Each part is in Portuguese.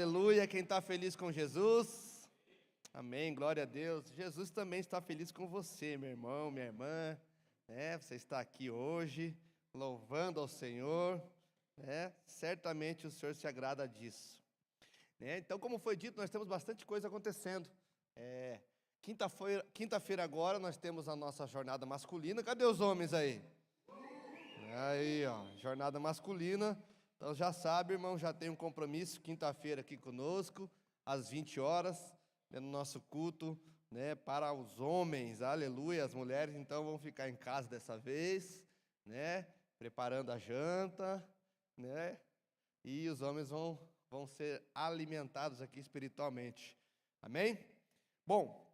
Aleluia, quem está feliz com Jesus? Amém, glória a Deus. Jesus também está feliz com você, meu irmão, minha irmã, né? Você está aqui hoje, louvando ao Senhor, né? Certamente o Senhor se agrada disso, né? Então, como foi dito, nós temos bastante coisa acontecendo. Quinta-feira agora nós temos a nossa jornada masculina. Cadê os homens aí? Aí, ó, jornada masculina. Então já sabe, irmão, já tem um compromisso quinta-feira aqui conosco, às 20 horas, no nosso culto, né, para os homens, aleluia. As mulheres então vão ficar em casa dessa vez, né, preparando a janta, né, e os homens vão ser alimentados aqui espiritualmente, amém? Bom,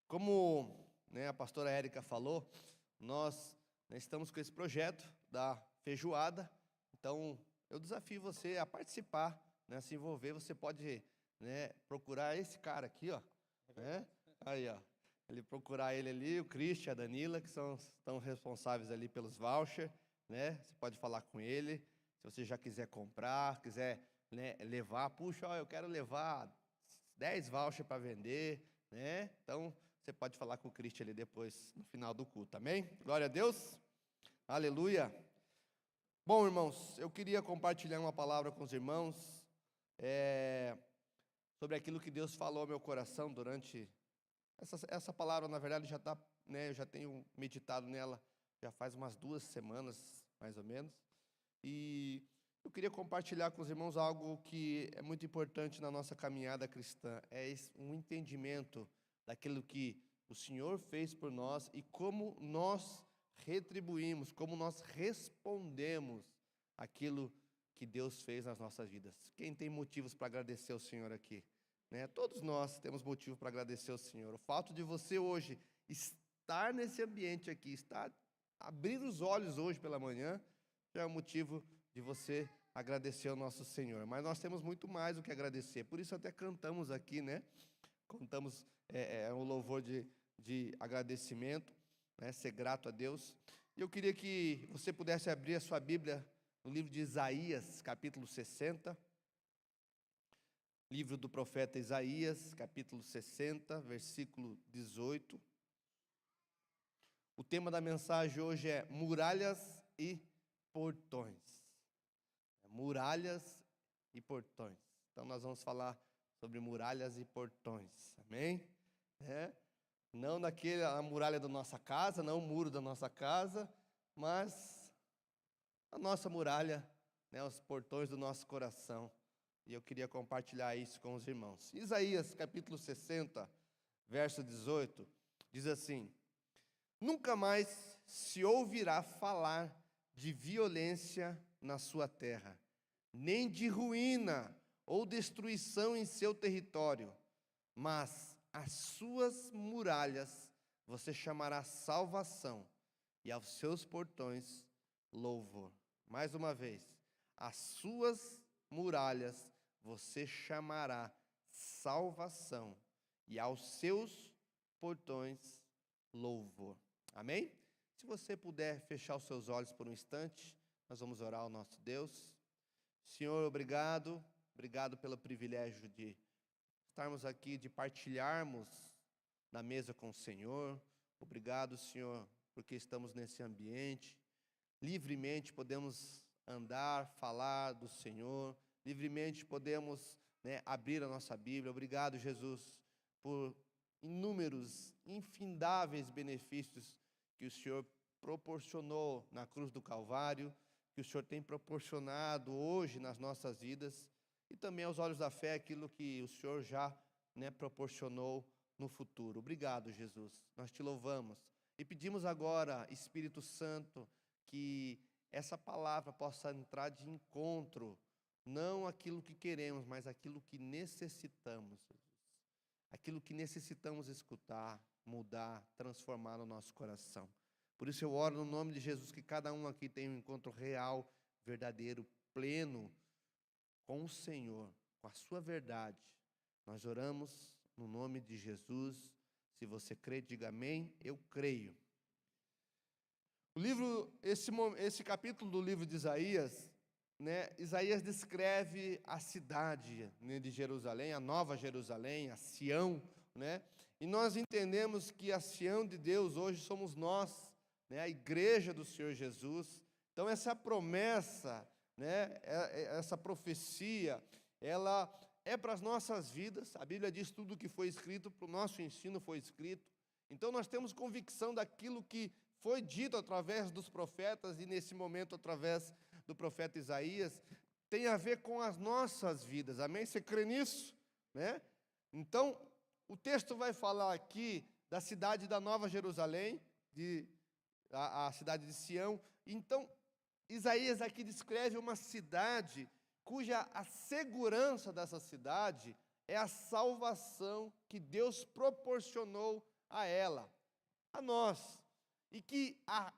como, né, a pastora Érica falou, nós estamos com esse projeto da feijoada. Então eu desafio você a participar, né, a se envolver. Você pode, né, procurar esse cara aqui, ó, né? Aí, ó, ele procurar ele ali, o Christian, a Danila, que estão responsáveis ali pelos vouchers, né? Você pode falar com ele. Se você já quiser comprar, quiser, né, levar, puxa, ó, eu quero levar 10 vouchers para vender, né? Então você pode falar com o Christian ali depois, no final do culto, amém? Glória a Deus, aleluia. Bom, irmãos, eu queria compartilhar uma palavra com os irmãos, sobre aquilo que Deus falou ao meu coração durante, essa palavra, na verdade, já está, né, eu já tenho meditado nela, já faz umas 2 semanas, mais ou menos, e eu queria compartilhar com os irmãos algo que é muito importante na nossa caminhada cristã, um entendimento daquilo que o Senhor fez por nós e como nós retribuímos, como nós respondemos aquilo que Deus fez nas nossas vidas. Quem tem motivos para agradecer ao Senhor aqui? Né? Todos nós temos motivo para agradecer ao Senhor. O fato de você hoje estar nesse ambiente aqui, abrir os olhos hoje pela manhã, já é um motivo de você agradecer ao nosso Senhor. Mas nós temos muito mais do que agradecer. Por isso até cantamos aqui, né? Cantamos um louvor de agradecimento, né? Ser grato a Deus. E eu queria que você pudesse abrir a sua Bíblia no livro de Isaías, capítulo 60. Livro do profeta Isaías, capítulo 60, versículo 18. O tema da mensagem hoje é muralhas e portões. Muralhas e portões. Então nós vamos falar sobre muralhas e portões, amém? Não a muralha da nossa casa, não o muro da nossa casa, mas a nossa muralha, né, os portões do nosso coração. E eu queria compartilhar isso com os irmãos. Isaías capítulo 60, verso 18, diz assim: nunca mais se ouvirá falar de violência na sua terra, nem de ruína ou destruição em seu território, mas as suas muralhas você chamará salvação, e aos seus portões louvor. Mais uma vez, as suas muralhas você chamará salvação, e aos seus portões louvor. Amém? Se você puder fechar os seus olhos por um instante, nós vamos orar ao nosso Deus. Senhor, obrigado pelo privilégio de estarmos aqui, de partilharmos na mesa com o Senhor. Obrigado, Senhor, porque estamos nesse ambiente. Livremente podemos andar, falar do Senhor. Livremente podemos, né, abrir a nossa Bíblia. Obrigado, Jesus, por inúmeros, infindáveis benefícios que o Senhor proporcionou na cruz do Calvário, que o Senhor tem proporcionado hoje nas nossas vidas, e também aos olhos da fé, aquilo que o Senhor já, né, proporcionou no futuro. Obrigado, Jesus. Nós te louvamos e pedimos agora, Espírito Santo, que essa palavra possa entrar de encontro, não aquilo que queremos, mas aquilo que necessitamos, Jesus. Aquilo que necessitamos escutar, mudar, transformar no nosso coração. Por isso eu oro no nome de Jesus, que cada um aqui tenha um encontro real, verdadeiro, pleno com o Senhor, com a sua verdade. Nós oramos no nome de Jesus. Se você crê, diga amém. Eu creio. Esse capítulo do livro de Isaías, né, Isaías descreve a cidade, né, de Jerusalém, a nova Jerusalém, a Sião, né? E nós entendemos que a Sião de Deus hoje somos nós, né, a igreja do Senhor Jesus. Então essa promessa, né, essa profecia, ela é para as nossas vidas. A Bíblia diz tudo o que foi escrito, para o nosso ensino foi escrito. Então nós temos convicção daquilo que foi dito através dos profetas, e nesse momento através do profeta Isaías, tem a ver com as nossas vidas, amém? Você crê nisso? Né? Então, o texto vai falar aqui da cidade da Nova Jerusalém, a cidade de Sião. Então, Isaías aqui descreve uma cidade cuja a segurança dessa cidade é a salvação que Deus proporcionou a ela, a nós. E que a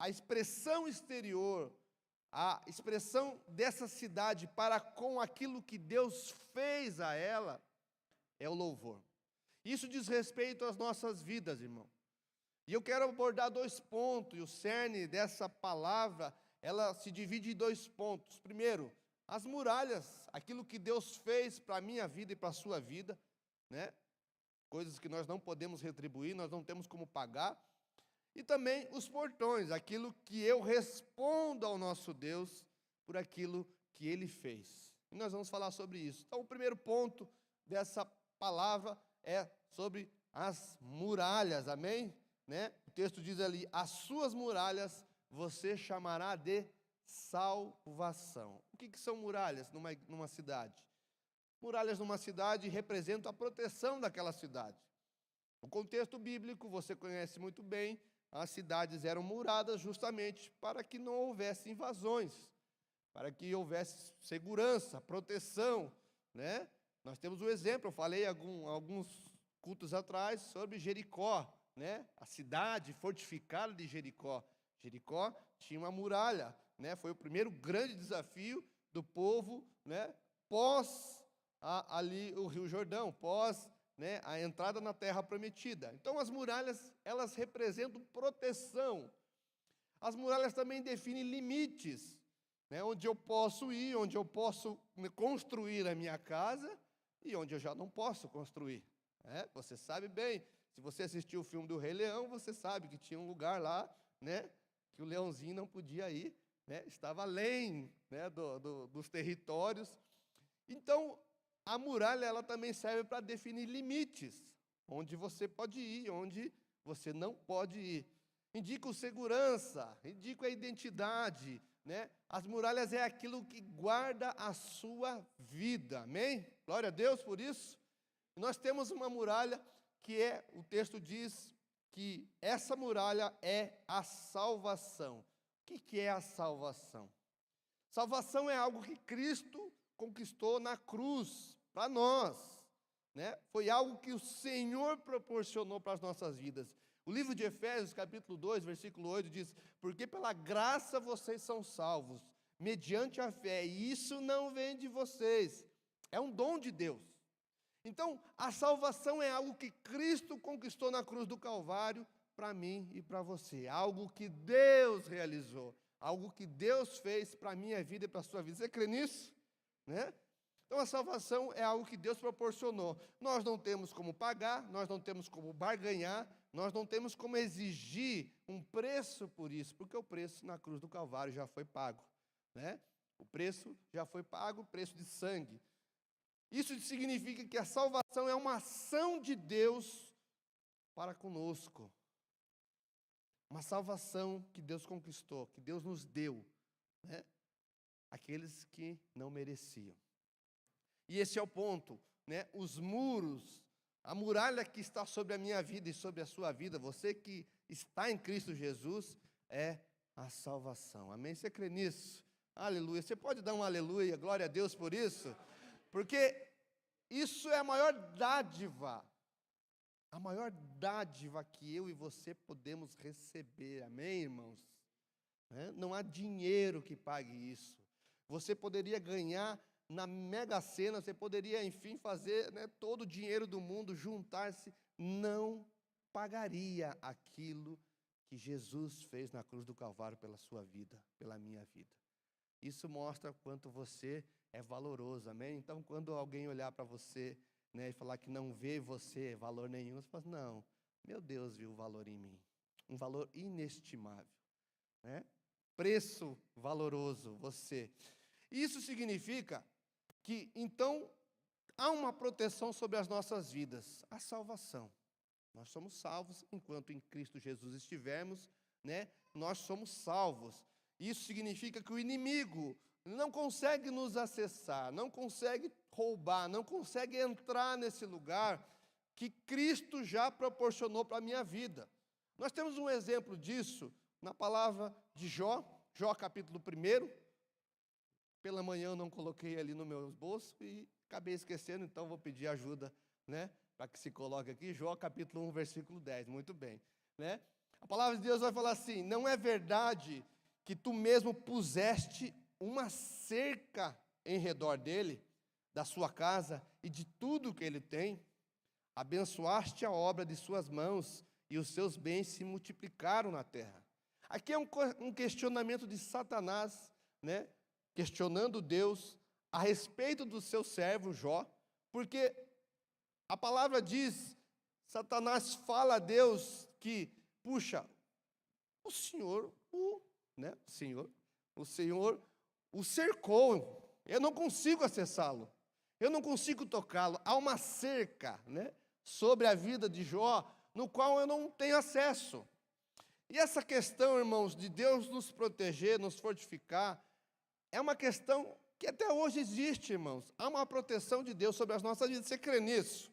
expressão exterior, a expressão dessa cidade para com aquilo que Deus fez a ela, é o louvor. Isso diz respeito às nossas vidas, irmão. E eu quero abordar 2 pontos, e o cerne dessa palavra, ela se divide em 2 pontos. Primeiro, as muralhas, aquilo que Deus fez para a minha vida e para a sua vida, né? Coisas que nós não podemos retribuir, nós não temos como pagar. E também os portões, aquilo que eu respondo ao nosso Deus por aquilo que Ele fez. E nós vamos falar sobre isso. Então, o primeiro ponto dessa palavra é sobre as muralhas, amém? Né? O texto diz ali, as suas muralhas você chamará de salvação. O que são muralhas numa cidade? Muralhas numa cidade representam a proteção daquela cidade. O contexto bíblico, você conhece muito bem, as cidades eram muradas justamente para que não houvesse invasões, para que houvesse segurança, proteção, né? Nós temos um exemplo, eu falei alguns cultos atrás sobre Jericó, né? A cidade fortificada de Jericó. Jericó tinha uma muralha, né? Foi o primeiro grande desafio do povo, né? Pós ali o Rio Jordão, pós, né, a entrada na terra prometida. Então as muralhas, elas representam proteção. As muralhas também definem limites, né, onde eu posso ir, onde eu posso construir a minha casa e onde eu já não posso construir. Você sabe bem, se você assistiu o filme do Rei Leão, você sabe que tinha um lugar lá, né, que o leãozinho não podia ir, né, estava além, né, dos territórios. Então, a muralha, ela também serve para definir limites, onde você pode ir, onde você não pode ir. Indica segurança, indica a identidade, né? As muralhas é aquilo que guarda a sua vida, amém? Glória a Deus por isso. Nós temos uma muralha que o texto diz que essa muralha é a salvação. O que é a salvação? Salvação é algo que Cristo conquistou na cruz para nós, né? Foi algo que o Senhor proporcionou para as nossas vidas. O livro de Efésios, capítulo 2, versículo 8, diz, porque pela graça vocês são salvos, mediante a fé, e isso não vem de vocês, é um dom de Deus. Então, a salvação é algo que Cristo conquistou na cruz do Calvário para mim e para você, algo que Deus realizou, algo que Deus fez para a minha vida e para a sua vida. Você crê nisso? Né? Então a salvação é algo que Deus proporcionou. Nós não temos como pagar, nós não temos como barganhar, nós não temos como exigir um preço por isso, porque o preço na cruz do Calvário já foi pago, né? O preço já foi pago, preço de sangue. Isso significa que a salvação é uma ação de Deus para conosco. Uma salvação que Deus conquistou, que Deus nos deu, né? Aqueles que não mereciam. E esse é o ponto, né? Os muros, a muralha que está sobre a minha vida e sobre a sua vida, você que está em Cristo Jesus, é a salvação. Amém? Você crê nisso? Aleluia. Você pode dar um aleluia, glória a Deus por isso? Porque isso é a maior dádiva que eu e você podemos receber. Amém, irmãos? Não há dinheiro que pague isso. Você poderia ganhar na Mega Sena, você poderia, enfim, fazer, né, todo o dinheiro do mundo, juntar-se, não pagaria aquilo que Jesus fez na cruz do Calvário pela sua vida, pela minha vida. Isso mostra quanto você é valoroso, amém? Então, quando alguém olhar para você, né, e falar que não vê você valor nenhum, você fala, não, meu Deus viu o valor em mim, um valor inestimável, né? Preço valoroso, você. Isso significa que, então, há uma proteção sobre as nossas vidas, a salvação. Nós somos salvos enquanto em Cristo Jesus estivermos, né? Nós somos salvos. Isso significa que o inimigo não consegue nos acessar, não consegue roubar, não consegue entrar nesse lugar que Cristo já proporcionou para a minha vida. Nós temos um exemplo disso na palavra de Jó, Jó capítulo 1. Pela manhã eu não coloquei ali no meu bolso e acabei esquecendo, então vou pedir ajuda, né, para que se coloque aqui, Jó capítulo 1, versículo 10, muito bem, né? A palavra de Deus vai falar assim: não é verdade que tu mesmo puseste uma cerca em redor dele, da sua casa e de tudo que ele tem? Abençoaste a obra de suas mãos e os seus bens se multiplicaram na terra. Aqui é um questionamento de Satanás, né, questionando Deus a respeito do seu servo Jó, porque a palavra diz, Satanás fala a Deus que, puxa, o Senhor o cercou, eu não consigo acessá-lo, eu não consigo tocá-lo, há uma cerca, né, sobre a vida de Jó, no qual eu não tenho acesso. E essa questão, irmãos, de Deus nos proteger, nos fortificar, é uma questão que até hoje existe, irmãos. Há uma proteção de Deus sobre as nossas vidas. Você crê nisso?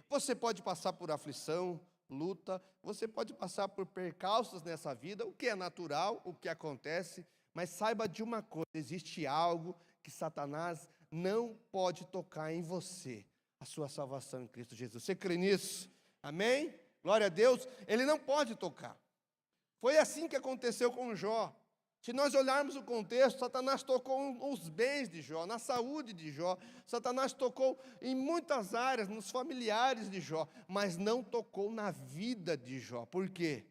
Você pode passar por aflição, luta, você pode passar por percalços nessa vida, o que é natural, o que acontece, mas saiba de uma coisa: existe algo que Satanás não pode tocar em você, a sua salvação em Cristo Jesus. Você crê nisso? Amém? Glória a Deus. Ele não pode tocar. Foi assim que aconteceu com Jó. Se nós olharmos o contexto, Satanás tocou nos bens de Jó, na saúde de Jó. Satanás tocou em muitas áreas, nos familiares de Jó, mas não tocou na vida de Jó. Por quê?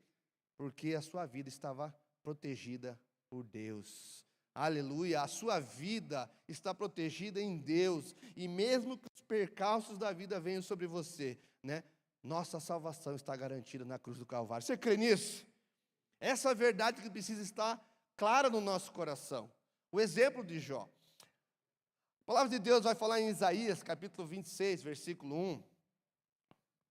Porque a sua vida estava protegida por Deus. Aleluia, a sua vida está protegida em Deus. E mesmo que os percalços da vida venham sobre você, né, nossa salvação está garantida na cruz do Calvário. Você crê nisso? Essa é a verdade que precisa estar clara no nosso coração. O exemplo de Jó. A palavra de Deus vai falar em Isaías, capítulo 26, versículo 1.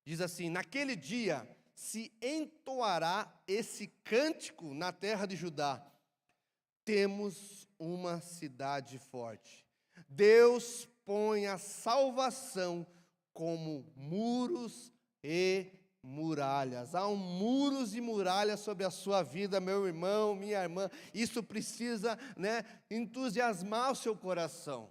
Diz assim: naquele dia se entoará esse cântico na terra de Judá. Temos uma cidade forte. Deus põe a salvação como muros e muralhas. Há muros e muralhas sobre a sua vida, meu irmão, minha irmã. Isso precisa, né, entusiasmar o seu coração.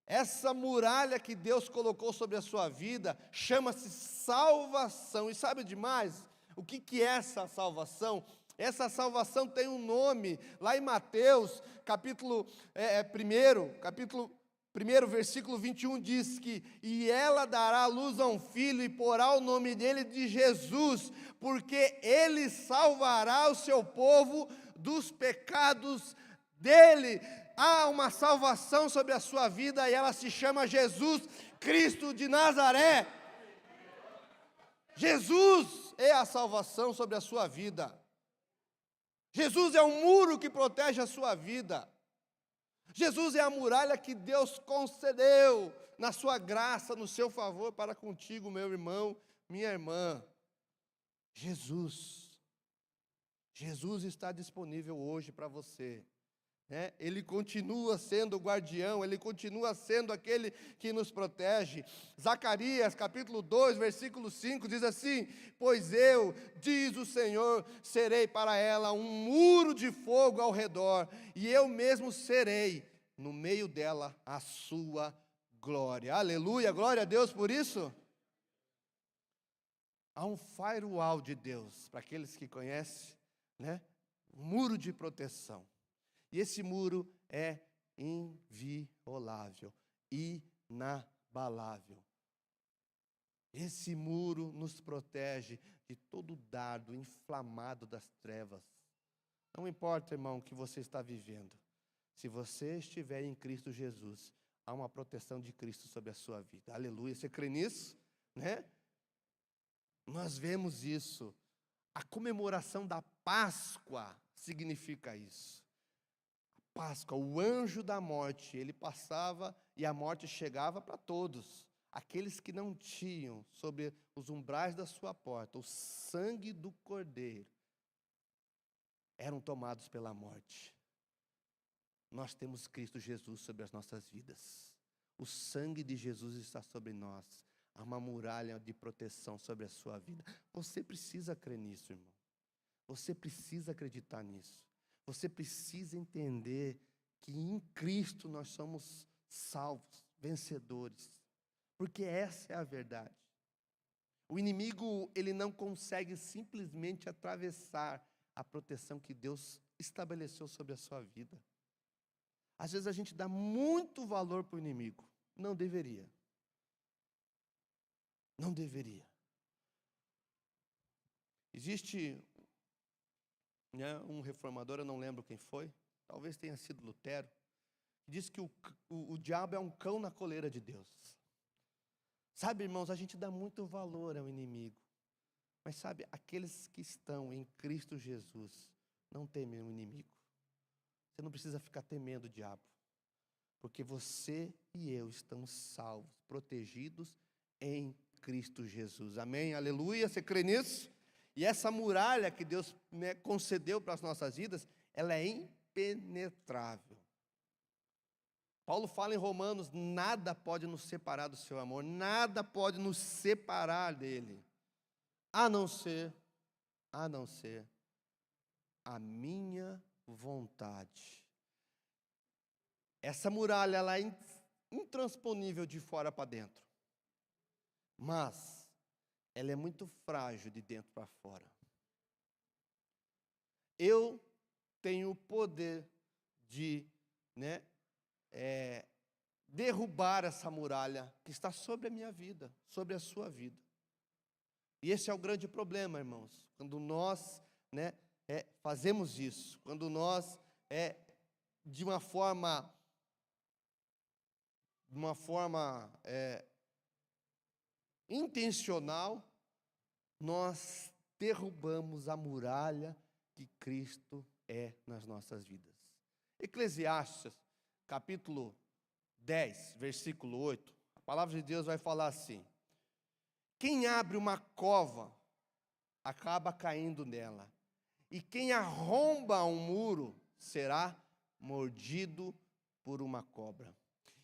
Essa muralha que Deus colocou sobre a sua vida chama-se salvação. E sabe demais? O que é essa salvação? Essa salvação tem um nome. Lá em Mateus, capítulo 1, versículo 21, diz que: e ela dará à luz a um filho e porá o nome dele de Jesus, porque ele salvará o seu povo dos pecados dele. Há uma salvação sobre a sua vida e ela se chama Jesus Cristo de Nazaré. Jesus é a salvação sobre a sua vida. Jesus é um muro que protege a sua vida. Jesus é a muralha que Deus concedeu na sua graça, no seu favor para contigo, meu irmão, minha irmã. Jesus está disponível hoje para você. Ele continua sendo o guardião, Ele continua sendo aquele que nos protege. Zacarias, capítulo 2, versículo 5, diz assim: pois eu, diz o Senhor, serei para ela um muro de fogo ao redor, e eu mesmo serei no meio dela a sua glória. Aleluia, glória a Deus por isso. Há um firewall de Deus, para aqueles que conhecem, né? Um muro de proteção. E esse muro é inviolável, inabalável. Esse muro nos protege de todo dardo inflamado das trevas. Não importa, irmão, o que você está vivendo. Se você estiver em Cristo Jesus, há uma proteção de Cristo sobre a sua vida. Aleluia. Você crê nisso? Né? Nós vemos isso. A comemoração da Páscoa significa isso. A Páscoa, o anjo da morte, ele passava e a morte chegava para todos. Aqueles que não tinham sobre os umbrais da sua porta o sangue do Cordeiro, eram tomados pela morte. Nós temos Cristo Jesus sobre as nossas vidas. O sangue de Jesus está sobre nós. Há uma muralha de proteção sobre a sua vida. Você precisa crer nisso, irmão. Você precisa acreditar nisso. Você precisa entender que em Cristo nós somos salvos, vencedores. Porque essa é a verdade. O inimigo, ele não consegue simplesmente atravessar a proteção que Deus estabeleceu sobre a sua vida. Às vezes a gente dá muito valor para o inimigo. Não deveria. Não deveria. Existe, né, um reformador, eu não lembro quem foi, talvez tenha sido Lutero, que diz que o diabo é um cão na coleira de Deus. Sabe, irmãos, a gente dá muito valor ao inimigo. Mas sabe, aqueles que estão em Cristo Jesus não temem o inimigo. Você não precisa ficar temendo o diabo. Porque você e eu estamos salvos, protegidos em Cristo Jesus. Amém? Aleluia. Você crê nisso? E essa muralha que Deus, né, concedeu para as nossas vidas, ela é impenetrável. Paulo fala em Romanos, nada pode nos separar do seu amor, nada pode nos separar dele, a não ser a minha vontade. Essa muralha, ela é intransponível de fora para dentro, mas ela é muito frágil de dentro para fora. Eu tenho o poder de, né, derrubar essa muralha que está sobre a minha vida, sobre a sua vida. E esse é o grande problema, irmãos, quando nós, né, fazemos isso, quando nós, de uma forma intencional, nós derrubamos a muralha que Cristo é nas nossas vidas. Eclesiastes, capítulo 10, versículo 8, a palavra de Deus vai falar assim: quem abre uma cova, acaba caindo nela, e quem arromba um muro, será mordido por uma cobra.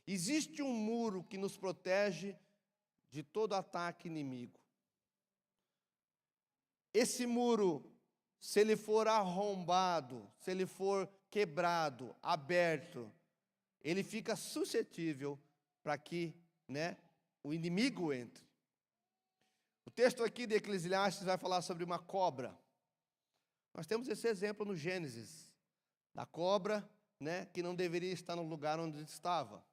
Existe um muro que nos protege de todo ataque inimigo. Esse muro, se ele for arrombado, se ele for quebrado, aberto, ele fica suscetível para que, né, o inimigo entre. O texto aqui de Eclesiastes vai falar sobre uma cobra. Nós temos esse exemplo no Gênesis, da cobra, né, que não deveria estar no lugar onde estava.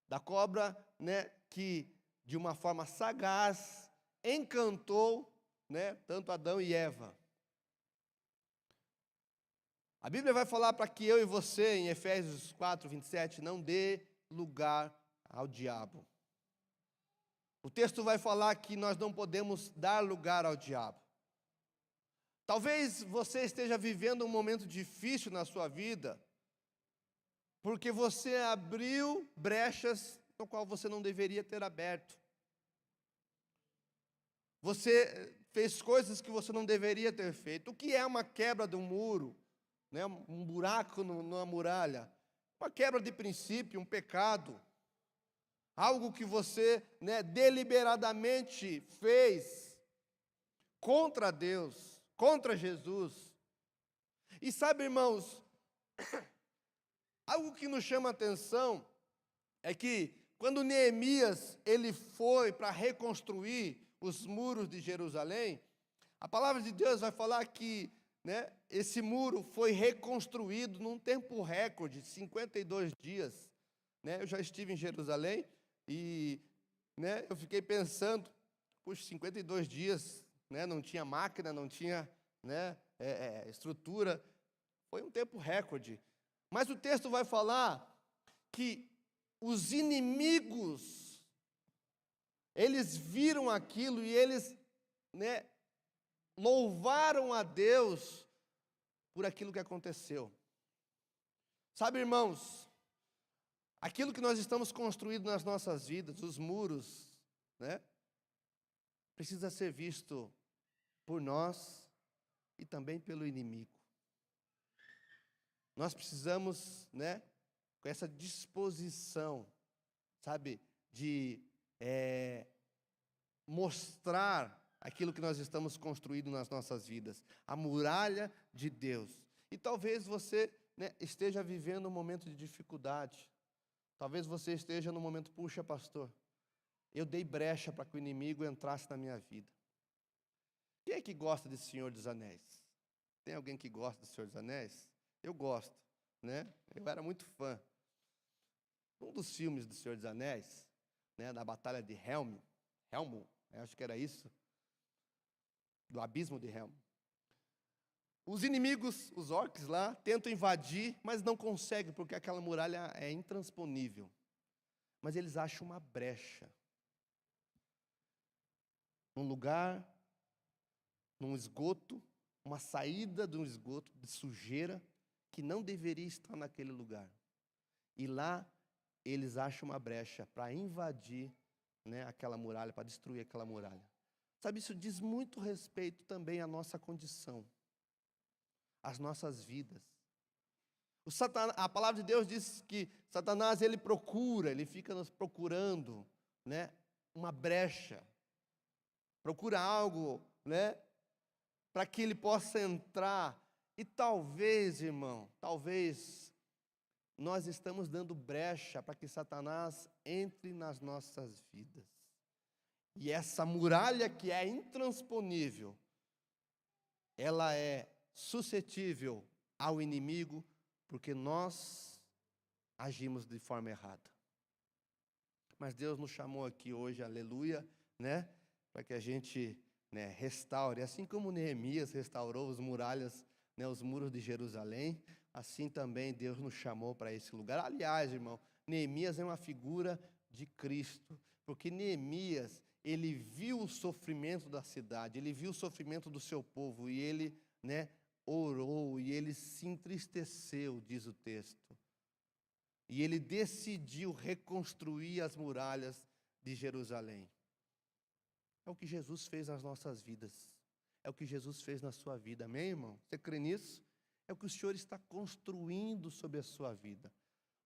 Da cobra, né, que de uma forma sagaz encantou, né, tanto Adão e Eva. A Bíblia vai falar para que eu e você, em Efésios 4, 27, não dê lugar ao diabo. O texto vai falar que nós não podemos dar lugar ao diabo. Talvez você esteja vivendo um momento difícil na sua vida, porque você abriu brechas no qual você não deveria ter aberto. Você fez coisas que você não deveria ter feito. O que é uma quebra de um muro, né? Um buraco numa muralha? Uma quebra de princípio, um pecado. Algo que você, né, deliberadamente fez contra Deus, contra Jesus. E sabe, irmãos, algo que nos chama a atenção é que quando Neemias ele foi para reconstruir os muros de Jerusalém, a palavra de Deus vai falar que, né, esse muro foi reconstruído num tempo recorde, 52 dias. Né? Eu já estive em Jerusalém e, né, eu fiquei pensando, puxa, 52 dias, né, não tinha máquina, não tinha, né, estrutura, foi um tempo recorde. Mas o texto vai falar que os inimigos, eles viram aquilo e eles, louvaram a Deus por aquilo que aconteceu. Sabe, irmãos, aquilo que nós estamos construindo nas nossas vidas, os muros, precisa ser visto por nós e também pelo inimigo. Nós precisamos, com essa disposição, sabe, de mostrar aquilo que nós estamos construindo nas nossas vidas, a muralha de Deus. E talvez você esteja vivendo um momento de dificuldade, talvez você esteja no momento, puxa pastor, eu dei brecha para que o inimigo entrasse na minha vida. Quem é que gosta de Senhor dos Anéis? Tem alguém que gosta do Senhor dos Anéis? Eu gosto, eu era muito fã. Um dos filmes do Senhor dos Anéis, da Batalha de Helm, acho que era isso, do Abismo de Helm. Os inimigos, os orcs lá, tentam invadir, mas não conseguem, porque aquela muralha é intransponível. Mas eles acham uma brecha. Num lugar, num esgoto, uma saída de um esgoto de sujeira, que não deveria estar naquele lugar. E lá, eles acham uma brecha para invadir aquela muralha, para destruir aquela muralha. Sabe, isso diz muito respeito também à nossa condição, às nossas vidas. A palavra de Deus diz que Satanás, ele fica nos procurando, uma brecha, procura algo, para que ele possa entrar. E talvez, irmão, nós estamos dando brecha para que Satanás entre nas nossas vidas. E essa muralha que é intransponível, ela é suscetível ao inimigo, porque nós agimos de forma errada. Mas Deus nos chamou aqui hoje, aleluia, para que a gente restaure, assim como Neemias restaurou as muralhas, os muros de Jerusalém, assim também Deus nos chamou para esse lugar. Aliás, irmão, Neemias é uma figura de Cristo, porque Neemias, ele viu o sofrimento da cidade, ele viu o sofrimento do seu povo, e ele, orou, e ele se entristeceu, diz o texto. E ele decidiu reconstruir as muralhas de Jerusalém. É o que Jesus fez nas nossas vidas. É o que Jesus fez na sua vida. Amém, irmão? Você crê nisso? É o que o Senhor está construindo sobre a sua vida.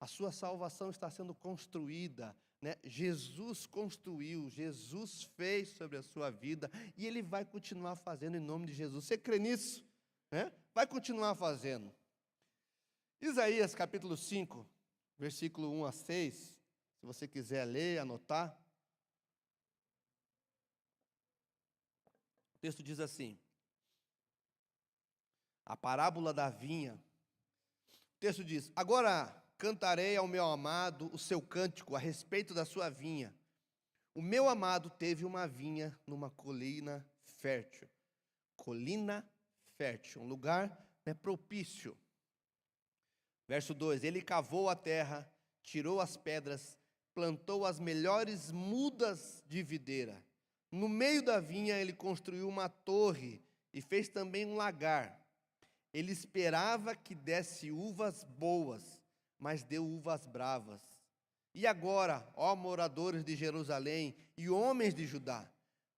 A sua salvação está sendo construída, Jesus construiu, Jesus fez sobre a sua vida, e Ele vai continuar fazendo em nome de Jesus. Você crê nisso? Vai continuar fazendo. Isaías capítulo 5, versículo 1 a 6, se você quiser ler, anotar. O texto diz assim, a parábola da vinha. O texto diz, agora cantarei ao meu amado o seu cântico a respeito da sua vinha. O meu amado teve uma vinha numa colina fértil. Colina fértil, um lugar propício. Verso 2, ele cavou a terra, tirou as pedras, plantou as melhores mudas de videira. No meio da vinha ele construiu uma torre e fez também um lagar. Ele esperava que desse uvas boas, mas deu uvas bravas. E agora, ó moradores de Jerusalém e homens de Judá,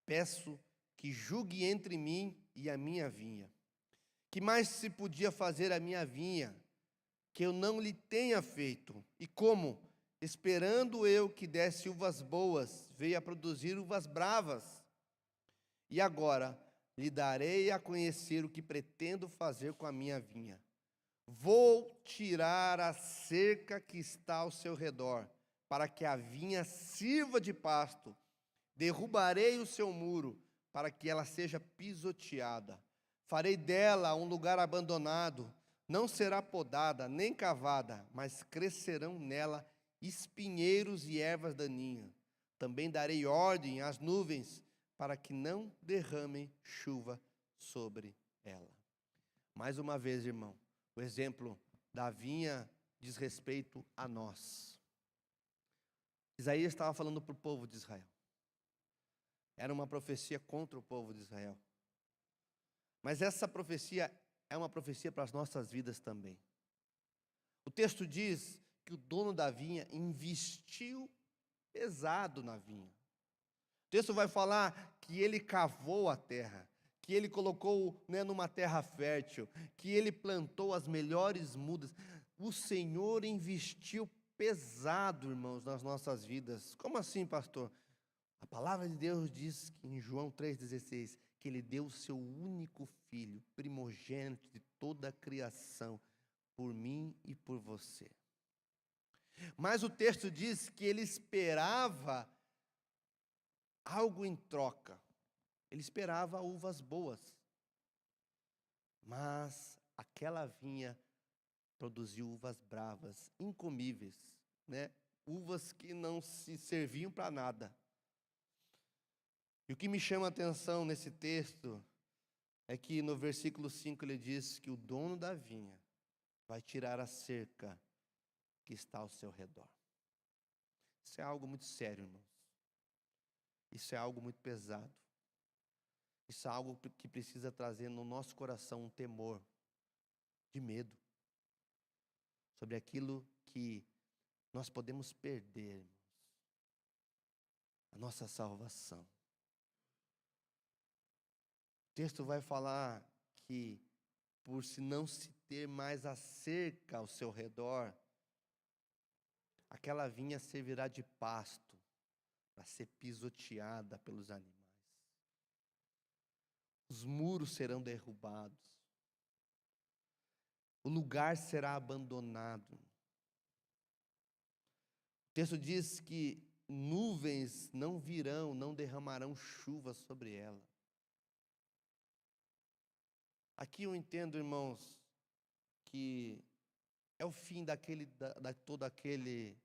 peço que julgue entre mim e a minha vinha. Que mais se podia fazer à minha vinha, que eu não lhe tenha feito? E como, esperando eu que desse uvas boas, veio a produzir uvas bravas? E agora, lhe darei a conhecer o que pretendo fazer com a minha vinha. Vou tirar a cerca que está ao seu redor, para que a vinha sirva de pasto. Derrubarei o seu muro, para que ela seja pisoteada. Farei dela um lugar abandonado. Não será podada, nem cavada, mas crescerão nela espinheiros e ervas daninhas. Também darei ordem às nuvens, para que não derramem chuva sobre ela. Mais uma vez, irmão, o exemplo da vinha diz respeito a nós. Isaías estava falando para o povo de Israel. Era uma profecia contra o povo de Israel. Mas essa profecia é uma profecia para as nossas vidas também. O texto diz que o dono da vinha investiu pesado na vinha. O texto vai falar que ele cavou a terra, que ele colocou, numa terra fértil, que ele plantou as melhores mudas. O Senhor investiu pesado, irmãos, nas nossas vidas. Como assim, pastor? A palavra de Deus diz que em João 3,16, que ele deu o seu único filho, primogênito de toda a criação, por mim e por você. Mas o texto diz que ele esperava algo em troca. Ele esperava uvas boas. Mas aquela vinha produziu uvas bravas, incomíveis, Uvas que não se serviam para nada. E o que me chama a atenção nesse texto é que no versículo 5 ele diz que o dono da vinha vai tirar a cerca que está ao seu redor. Isso é algo muito sério, irmãos. Isso é algo muito pesado. Isso é algo que precisa trazer no nosso coração um temor de medo sobre aquilo que nós podemos perder, irmãos. A nossa salvação. O texto vai falar que por se não se ter mais a cerca ao seu redor, aquela vinha servirá de pasto para ser pisoteada pelos animais. Os muros serão derrubados. O lugar será abandonado. O texto diz que nuvens não virão, não derramarão chuva sobre ela. Aqui eu entendo, irmãos, que é o fim todo aquele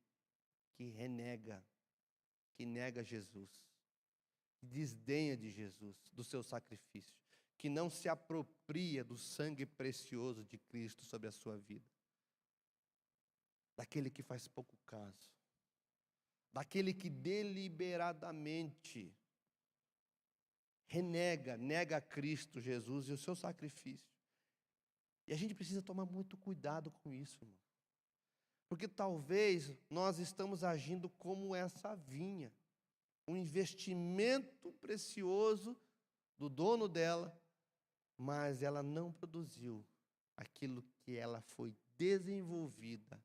que renega, que nega Jesus, que desdenha de Jesus, do seu sacrifício, que não se apropria do sangue precioso de Cristo sobre a sua vida, daquele que faz pouco caso, daquele que deliberadamente nega a Cristo Jesus e o seu sacrifício. E a gente precisa tomar muito cuidado com isso, irmão. Porque talvez nós estamos agindo como essa vinha, um investimento precioso do dono dela, mas ela não produziu aquilo que ela foi desenvolvida,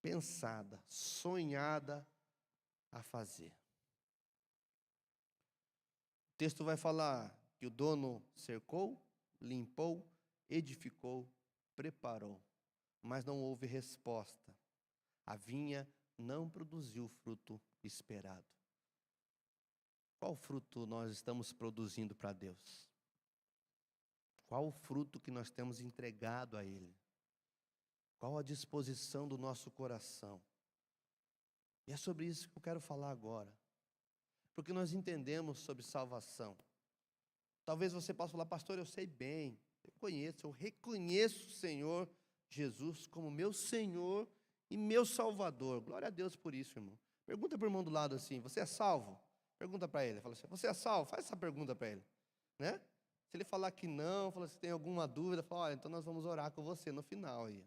pensada, sonhada a fazer. O texto vai falar que o dono cercou, limpou, edificou, preparou, mas não houve resposta. A vinha não produziu o fruto esperado. Qual fruto nós estamos produzindo para Deus? Qual o fruto que nós temos entregado a Ele? Qual a disposição do nosso coração? E é sobre isso que eu quero falar agora. Porque nós entendemos sobre salvação. Talvez você possa falar, pastor, eu sei bem, eu reconheço o Senhor Jesus como meu Senhor e meu Salvador. Glória a Deus por isso, irmão. Pergunta para o irmão do lado assim, você é salvo? Pergunta para ele, fala assim, você é salvo? Faz essa pergunta para ele, Se ele falar que não, fala se tem alguma dúvida, fala, olha, então nós vamos orar com você no final aí,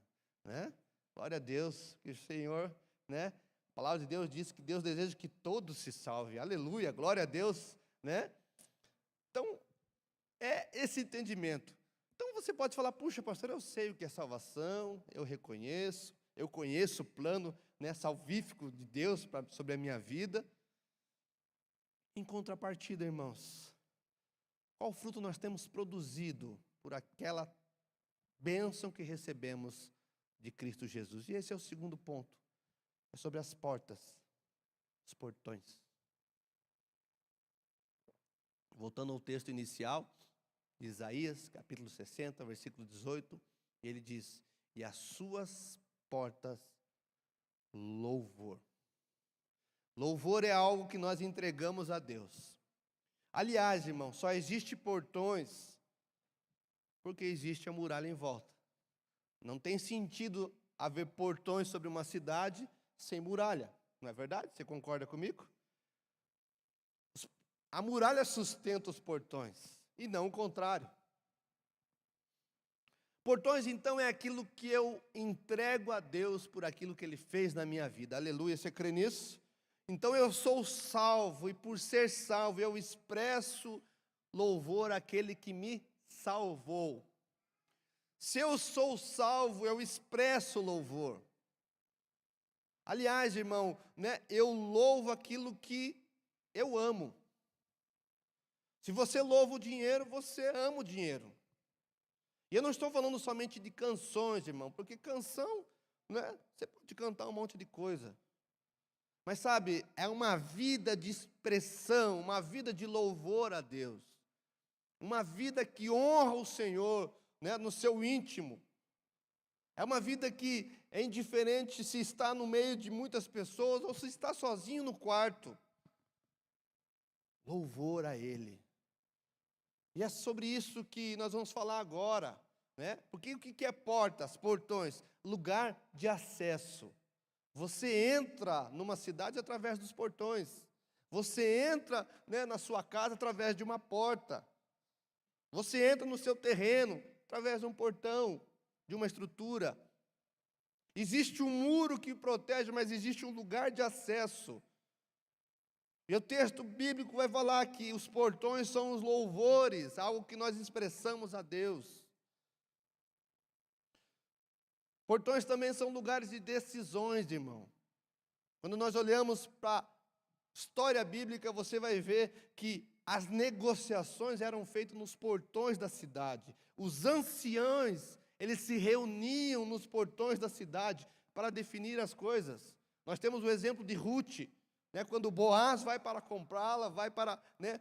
Glória a Deus, que o Senhor, A palavra de Deus diz que Deus deseja que todos se salvem. Aleluia, glória a Deus, Então, é esse entendimento. Então você pode falar, puxa, pastor, eu sei o que é salvação, eu conheço o plano salvífico de Deus sobre a minha vida. Em contrapartida, irmãos, qual fruto nós temos produzido por aquela bênção que recebemos de Cristo Jesus? E esse é o segundo ponto, é sobre as portas, os portões. Voltando ao texto inicial, de Isaías, capítulo 60, versículo 18, ele diz, e as suas portas, louvor. Louvor é algo que nós entregamos a Deus. Aliás, irmão, só existe portões porque existe a muralha em volta. Não tem sentido haver portões sobre uma cidade sem muralha. Não é verdade? Você concorda comigo? A muralha sustenta os portões, e não o contrário. Portões, então, é aquilo que eu entrego a Deus por aquilo que Ele fez na minha vida. Aleluia, você crê nisso? Então eu sou salvo, e por ser salvo, eu expresso louvor àquele que me salvou. Se eu sou salvo, eu expresso louvor. Aliás, irmão, né, eu louvo aquilo que eu amo. Se você louva o dinheiro, você ama o dinheiro. E eu não estou falando somente de canções, irmão, porque canção, né, você pode cantar um monte de coisa. Mas sabe, é uma vida de expressão, uma vida de louvor a Deus. Uma vida que honra o Senhor, né, no seu íntimo. É uma vida que é indiferente se está no meio de muitas pessoas ou se está sozinho no quarto. Louvor a Ele. E é sobre isso que nós vamos falar agora, né? Porque o que é portas, portões? Lugar de acesso. Você entra numa cidade através dos portões. Você entra, né, na sua casa através de uma porta. Você entra no seu terreno através de um portão, de uma estrutura. Existe um muro que protege, mas existe um lugar de acesso. E o texto bíblico vai falar que os portões são os louvores, algo que nós expressamos a Deus. Portões também são lugares de decisões, irmão. Quando nós olhamos para a história bíblica, você vai ver que as negociações eram feitas nos portões da cidade. Os anciãos, eles se reuniam nos portões da cidade para definir as coisas. Nós temos o exemplo de Ruth, né, quando Boaz vai para comprá-la, vai para, né,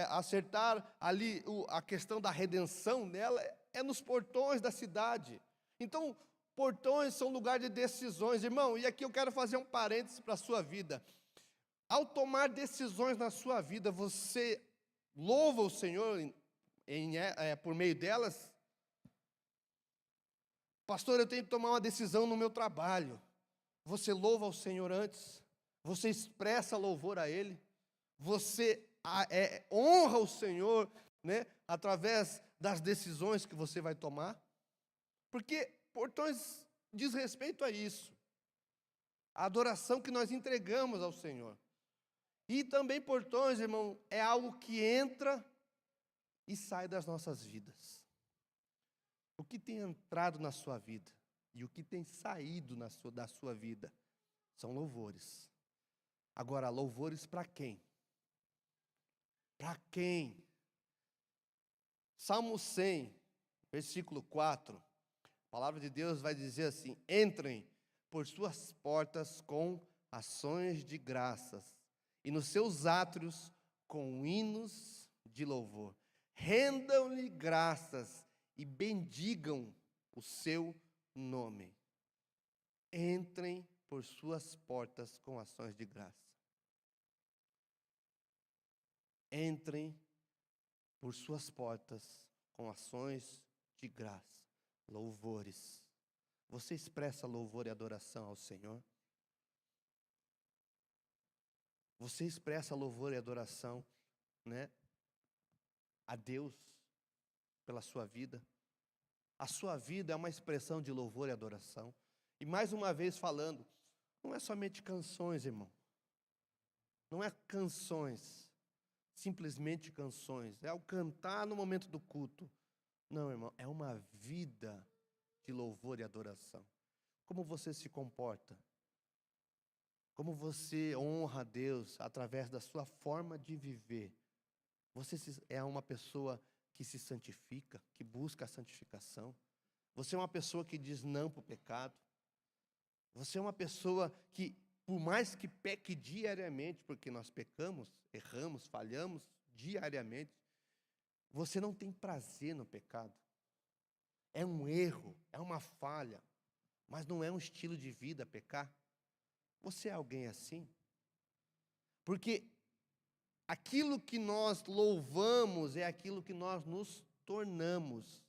acertar ali a questão da redenção dela, é nos portões da cidade. Então, portões são lugar de decisões, irmão, e aqui eu quero fazer um parênteses para a sua vida. Ao tomar decisões na sua vida, você louva o Senhor por meio delas? Pastor, eu tenho que tomar uma decisão no meu trabalho. Você louva o Senhor antes? Você expressa louvor a Ele? Você honra o Senhor, né, através das decisões que você vai tomar? Porque portões diz respeito a isso. A adoração que nós entregamos ao Senhor. E também portões, irmão, é algo que entra e sai das nossas vidas. O que tem entrado na sua vida e o que tem saído da sua vida são louvores. Agora, louvores para quem? Para quem? Salmo 100, versículo 4, a palavra de Deus vai dizer assim: entrem por suas portas com ações de graças, e nos seus átrios com hinos de louvor. Rendam-lhe graças e bendigam o seu nome. Entrem por suas portas com ações de graça. Entrem por suas portas com ações de graça, louvores. Você expressa louvor e adoração ao Senhor? Você expressa louvor e adoração, né, a Deus pela sua vida? A sua vida é uma expressão de louvor e adoração. E mais uma vez falando, não é somente canções, irmão. Não é canções, simplesmente canções. É o cantar no momento do culto. Não, irmão, é uma vida de louvor e adoração. Como você se comporta? Como você honra a Deus através da sua forma de viver? Você é uma pessoa que se santifica, que busca a santificação? Você é uma pessoa que diz não para o pecado? Você é uma pessoa que, por mais que peque diariamente, porque nós pecamos, erramos, falhamos diariamente, você não tem prazer no pecado. É um erro, é uma falha, mas não é um estilo de vida pecar. Você é alguém assim? Porque aquilo que nós louvamos é aquilo que nós nos tornamos.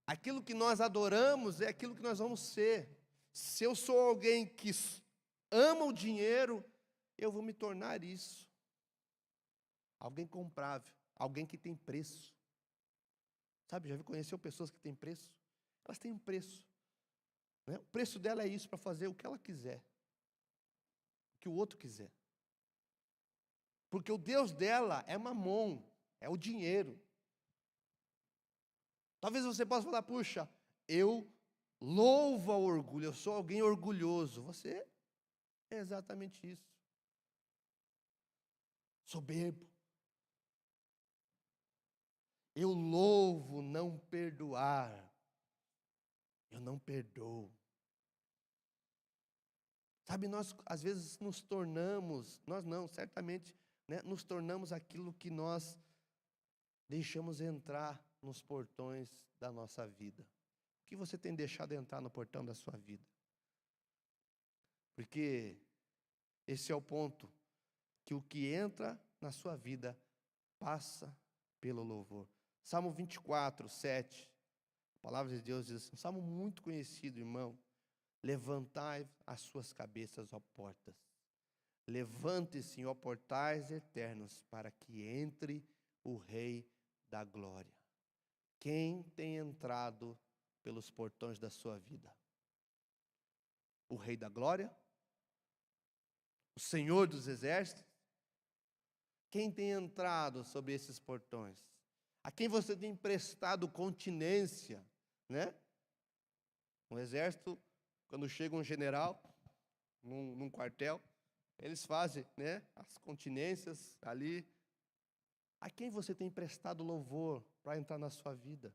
Aquilo que nós adoramos é aquilo que nós vamos ser. Se eu sou alguém que ama o dinheiro, eu vou me tornar isso. Alguém comprável, alguém que tem preço. Sabe, já conheceu pessoas que têm preço? Elas têm um preço, né? O preço dela é isso, para fazer o que ela quiser, o que o outro quiser. Porque o Deus dela é Mamon, é o dinheiro. Talvez você possa falar, puxa, eu louvo ao orgulho, eu sou alguém orgulhoso. Você é exatamente isso. Soberbo. Eu louvo não perdoar. Eu não perdoo. Sabe, nós às vezes nos tornamos, nós não, certamente, né, nos tornamos aquilo que nós deixamos entrar nos portões da nossa vida. O que você tem deixado entrar no portão da sua vida? Porque esse é o ponto, que o que entra na sua vida passa pelo louvor. Salmo 24, 7, a palavra de Deus diz assim, um salmo muito conhecido, irmão. Levantai as suas cabeças, ó portas. Levante-se, ó portais eternos, para que entre o Rei da Glória. Quem tem entrado pelos portões da sua vida? O Rei da Glória? O Senhor dos Exércitos? Quem tem entrado sobre esses portões? A quem você tem prestado continência, né? Um exército, quando chega um general num quartel, eles fazem, né, as continências ali. A quem você tem prestado louvor para entrar na sua vida?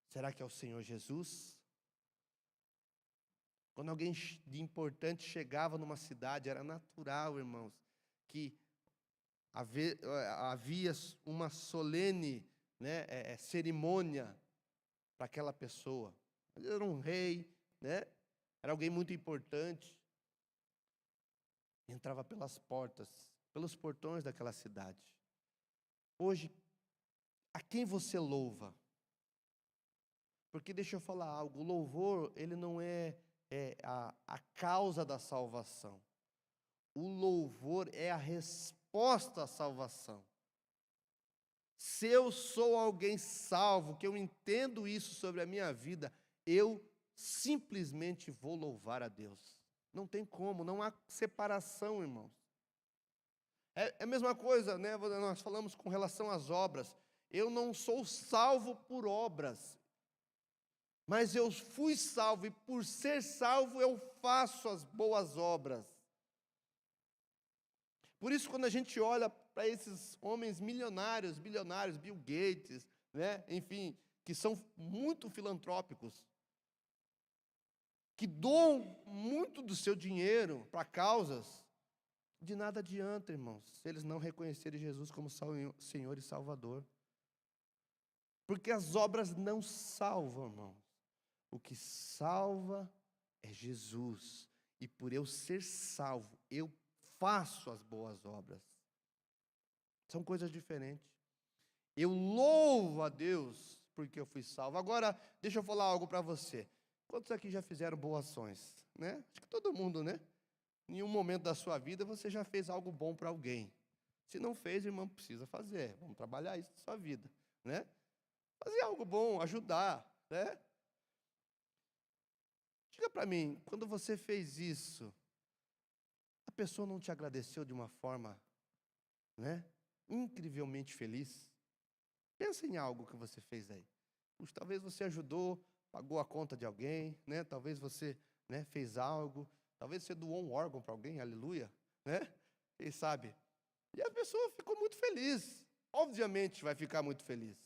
Será que é o Senhor Jesus? Quando alguém de importante chegava numa cidade, era natural, irmãos, que havia uma solene, né, cerimônia para aquela pessoa. Ele era um rei, né? Era alguém muito importante. Entrava pelas portas, pelos portões daquela cidade. Hoje, a quem você louva? Porque deixa eu falar algo, o louvor, ele não é a causa da salvação. O louvor é a resposta à salvação. Se eu sou alguém salvo, que eu entendo isso sobre a minha vida, eu simplesmente vou louvar a Deus. Não tem como, não há separação, irmãos. É a mesma coisa, né? Nós falamos com relação às obras. Eu não sou salvo por obras, mas eu fui salvo, e por ser salvo eu faço as boas obras. Por isso, quando a gente olha para esses homens milionários, bilionários, Bill Gates, né? Enfim, que são muito filantrópicos, que doam muito do seu dinheiro para causas, de nada adianta, irmãos, se eles não reconhecerem Jesus como Senhor e Salvador. Porque as obras não salvam, irmãos. O que salva é Jesus. E por eu ser salvo, eu faço as boas obras. São coisas diferentes. Eu louvo a Deus porque eu fui salvo. Agora, deixa eu falar algo para você. Quantos aqui já fizeram boas ações? Né? Acho que todo mundo, né? Em um momento da sua vida, você já fez algo bom para alguém. Se não fez, irmão, precisa fazer. Vamos trabalhar isso na sua vida, né? Fazer algo bom, ajudar, né? Diga para mim, quando você fez isso, a pessoa não te agradeceu de uma forma, né, incrivelmente feliz? Pensa em algo que você fez aí. Puxa, talvez você ajudou, pagou a conta de alguém, né? Talvez você, né, fez algo. Talvez você doou um órgão para alguém, aleluia, né? Quem sabe? E a pessoa ficou muito feliz. Obviamente vai ficar muito feliz.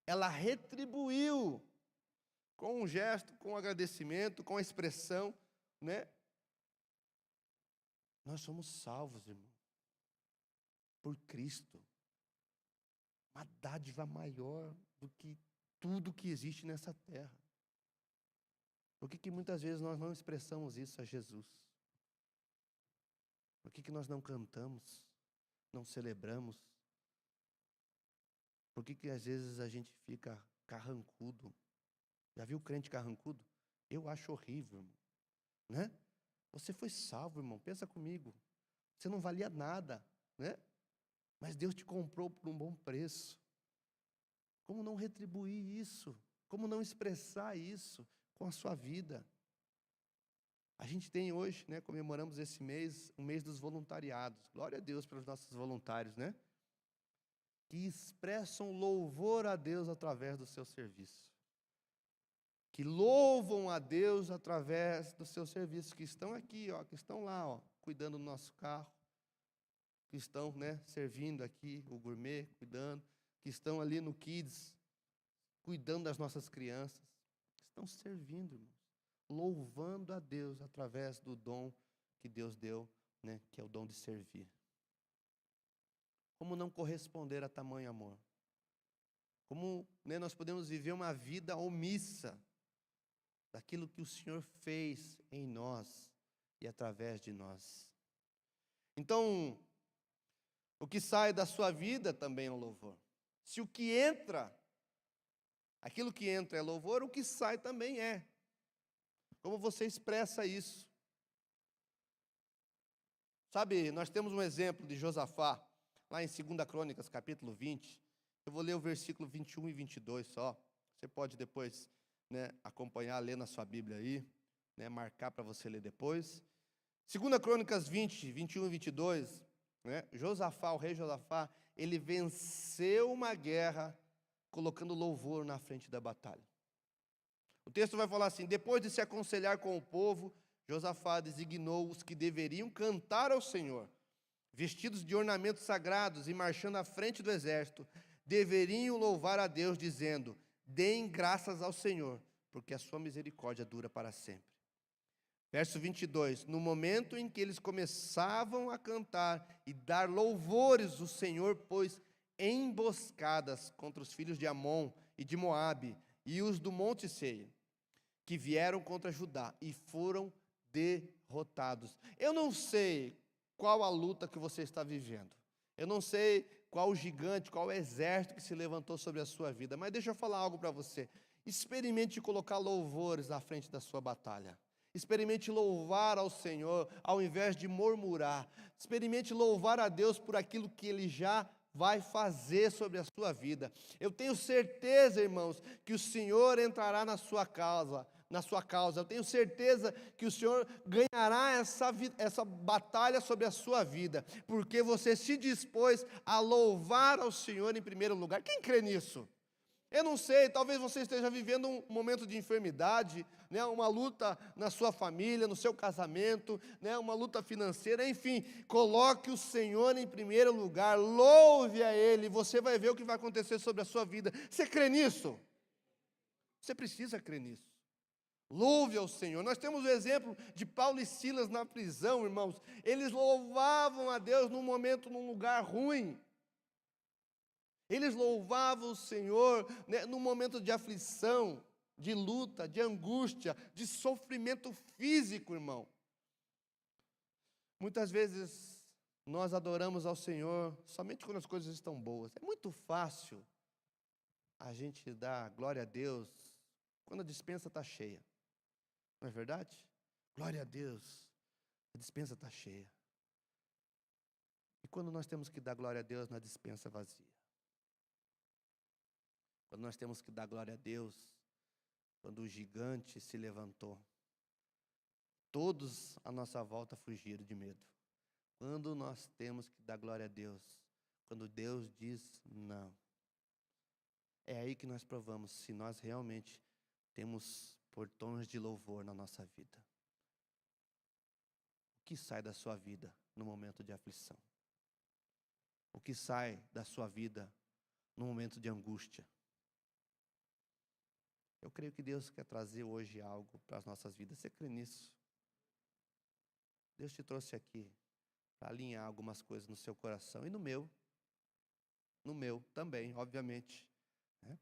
Ela retribuiu com um gesto, com um agradecimento, com a expressão, né? Nós somos salvos, irmão, por Cristo. Uma dádiva maior do que tudo que existe nessa terra. Por que muitas vezes nós não expressamos isso a Jesus? Por que nós não cantamos, não celebramos? Por que às vezes a gente fica carrancudo. Já viu crente carrancudo? Eu acho horrível, irmão. Né? Você foi salvo, irmão. Pensa comigo. Você não valia nada, né? Mas Deus te comprou por um bom preço. Como não retribuir isso? Como não expressar isso com a sua vida? A gente tem hoje, né, comemoramos esse mês, o mês dos voluntariados. Glória a Deus pelos nossos voluntários, né? Que expressam louvor a Deus através do seu serviço. Que louvam a Deus através do seu serviço, que estão aqui, ó, que estão lá, ó, cuidando do nosso carro, que estão, né, servindo aqui o gourmet, cuidando, que estão ali no Kids, cuidando das nossas crianças, estão servindo, irmãos, louvando a Deus através do dom que Deus deu, né, que é o dom de servir. Como não corresponder a tamanho amor? Como, né, nós podemos viver uma vida omissa daquilo que o Senhor fez em nós e através de nós? Então, o que sai da sua vida também é um louvor. Se o que entra, aquilo que entra é louvor, o que sai também é. Como você expressa isso? Sabe, nós temos um exemplo de Josafá, lá em 2 Crônicas, capítulo 20. Eu vou ler o versículo 21 e 22 só. Você pode depois, né, acompanhar, ler na sua Bíblia aí, né, marcar para você ler depois. 2 Crônicas 20, 21 e 22, né, Josafá, o rei Josafá, ele venceu uma guerra colocando louvor na frente da batalha. O texto vai falar assim: depois de se aconselhar com o povo, Josafá designou os que deveriam cantar ao Senhor, vestidos de ornamentos sagrados e marchando à frente do exército, deveriam louvar a Deus, dizendo: deem graças ao Senhor, porque a sua misericórdia dura para sempre. Verso 22, no momento em que eles começavam a cantar e dar louvores, o Senhor pôs emboscadas contra os filhos de Amon e de Moabe e os do Monte Seir, que vieram contra Judá e foram derrotados. Eu não sei qual a luta que você está vivendo. Eu não sei qual o gigante, qual o exército que se levantou sobre a sua vida. Mas deixa eu falar algo para você. Experimente colocar louvores à frente da sua batalha. Experimente louvar ao Senhor, ao invés de murmurar. Experimente louvar a Deus por aquilo que Ele já vai fazer sobre a sua vida. Eu tenho certeza, irmãos, que o Senhor entrará na sua causa. Eu tenho certeza que o Senhor ganhará essa batalha sobre a sua vida, porque você se dispôs a louvar ao Senhor em primeiro lugar. Quem crê nisso? Eu não sei, talvez você esteja vivendo um momento de enfermidade, né, uma luta na sua família, no seu casamento, né, uma luta financeira, enfim, coloque o Senhor em primeiro lugar, louve a Ele, você vai ver o que vai acontecer sobre a sua vida. Você crê nisso? Você precisa crer nisso. Louve ao Senhor. Nós temos o exemplo de Paulo e Silas na prisão, irmãos. Eles louvavam a Deus num momento, num lugar ruim. Eles louvavam o Senhor, né, num momento de aflição, de luta, de angústia, de sofrimento físico, irmão. Muitas vezes nós adoramos ao Senhor somente quando as coisas estão boas. É muito fácil a gente dar glória a Deus quando a despensa está cheia. Não é verdade? Glória a Deus, a despensa está cheia. E quando nós temos que dar glória a Deus na despensa vazia? Quando nós temos que dar glória a Deus, quando o gigante se levantou, todos à nossa volta fugiram de medo. Quando nós temos que dar glória a Deus, quando Deus diz não, é aí que nós provamos se nós realmente temos portões de louvor na nossa vida. O que sai da sua vida no momento de aflição? O que sai da sua vida no momento de angústia? Eu creio que Deus quer trazer hoje algo para as nossas vidas. Você crê nisso? Deus te trouxe aqui para alinhar algumas coisas no seu coração e no meu também, obviamente, né?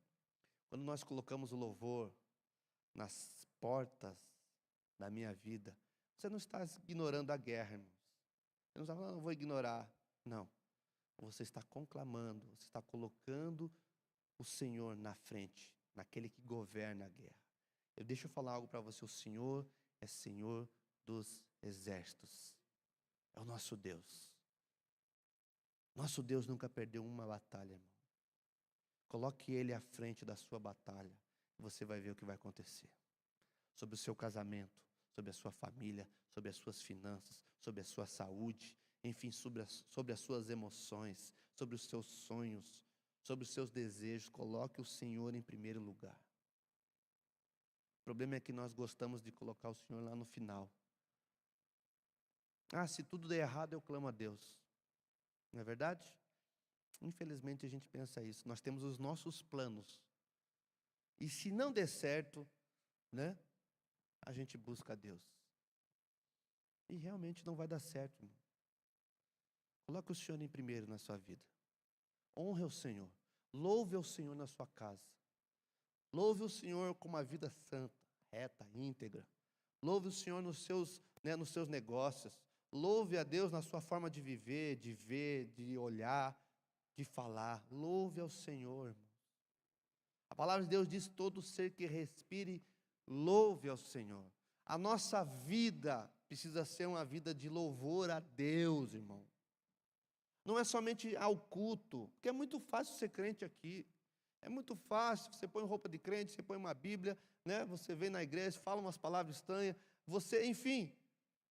Quando nós colocamos o louvor nas portas da minha vida, você não está ignorando a guerra, irmãos. Você não está falando, não vou ignorar. Não. Você está conclamando, você está colocando o Senhor na frente naquele que governa a guerra. Deixa eu falar algo para você. O Senhor é Senhor dos exércitos. É o nosso Deus. Nosso Deus nunca perdeu uma batalha, irmão. Coloque Ele à frente da sua batalha. E você vai ver o que vai acontecer. Sobre o seu casamento, sobre a sua família, sobre as suas finanças, sobre a sua saúde, enfim, sobre as suas emoções, sobre os seus sonhos, sobre os seus desejos. Coloque o Senhor em primeiro lugar. O problema é que nós gostamos de colocar o Senhor lá no final. Se tudo der errado, eu clamo a Deus. Não é verdade? Infelizmente a gente pensa isso. Nós temos os nossos planos. E se não der certo, né? A gente busca a Deus. E realmente não vai dar certo, irmão. Coloque o Senhor em primeiro na sua vida. Honre o Senhor. Louve o Senhor na sua casa. Louve o Senhor com uma vida santa, reta, íntegra. Louve o Senhor nos seus negócios. Louve a Deus na sua forma de viver, de ver, de olhar, de falar. Louve ao Senhor, irmão. A palavra de Deus diz: todo ser que respire, louve ao Senhor. A nossa vida precisa ser uma vida de louvor a Deus, irmão. Não é somente ao culto, porque é muito fácil ser crente aqui. É muito fácil, você põe roupa de crente, você põe uma Bíblia, né? Você vem na igreja, fala umas palavras estranhas, enfim,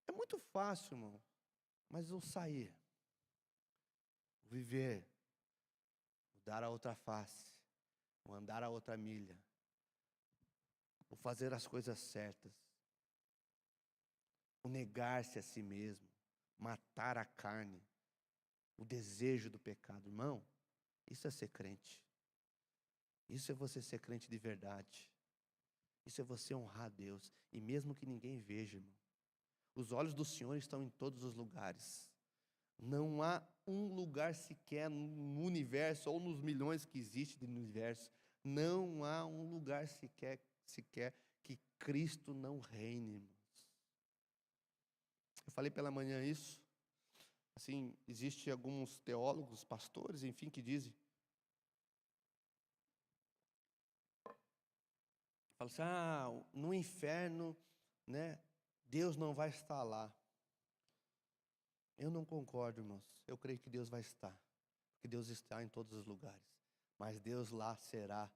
é muito fácil, irmão. Mas o sair, o viver, o dar a outra face, o andar a outra milha, o fazer as coisas certas, o negar-se a si mesmo, matar a carne, o desejo do pecado, irmão, isso é ser crente. Isso é você ser crente de verdade. Isso é você honrar a Deus. E mesmo que ninguém veja, irmão, os olhos do Senhor estão em todos os lugares. Não há um lugar sequer no universo, ou nos milhões que existem no universo, não há um lugar sequer que Cristo não reine, irmãos. Eu falei pela manhã isso. Assim, existem alguns teólogos, pastores, enfim, que dizem. Fala assim, no inferno, né, Deus não vai estar lá. Eu não concordo, irmãos. Eu creio que Deus vai estar. Porque Deus está em todos os lugares. Mas Deus lá será,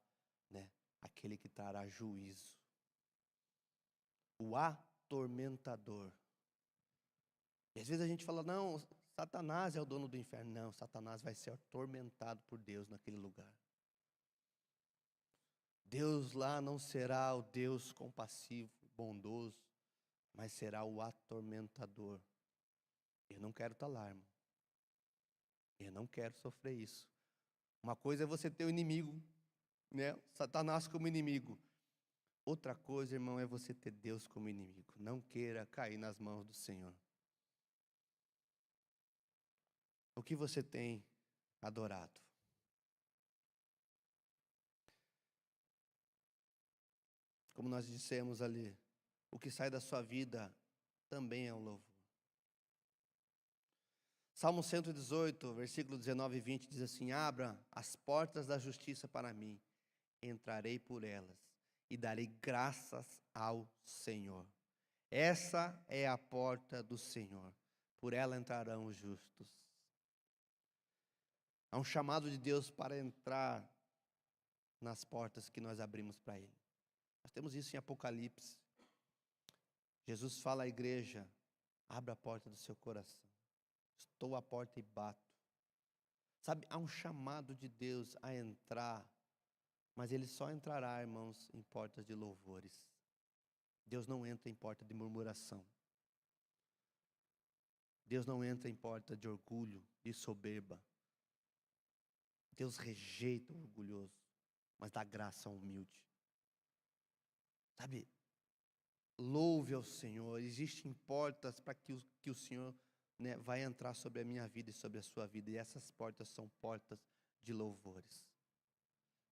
né, aquele que trará juízo. O atormentador. E às vezes a gente fala, não, Satanás é o dono do inferno. Não, Satanás vai ser atormentado por Deus naquele lugar. Deus lá não será o Deus compassivo, bondoso, mas será o atormentador. Eu não quero estar lá, irmão. Eu não quero sofrer isso. Uma coisa é você ter o inimigo, né? Satanás como inimigo. Outra coisa, irmão, é você ter Deus como inimigo. Não queira cair nas mãos do Senhor. O que você tem adorado? Como nós dissemos ali, o que sai da sua vida também é um louvor. Salmo 118, versículo 19 e 20 diz assim: abra as portas da justiça para mim, entrarei por elas e darei graças ao Senhor. Essa é a porta do Senhor, por ela entrarão os justos. Há um chamado de Deus para entrar nas portas que nós abrimos para Ele. Nós temos isso em Apocalipse. Jesus fala à igreja: abra a porta do seu coração. Estou à porta e bato. Sabe, há um chamado de Deus a entrar, mas Ele só entrará, irmãos, em portas de louvores. Deus não entra em porta de murmuração. Deus não entra em porta de orgulho, de soberba. Deus rejeita o orgulhoso, mas dá graça ao humilde. Sabe, louve ao Senhor. Existem portas para que o Senhor, né, vai entrar sobre a minha vida e sobre a sua vida. E essas portas são portas de louvores.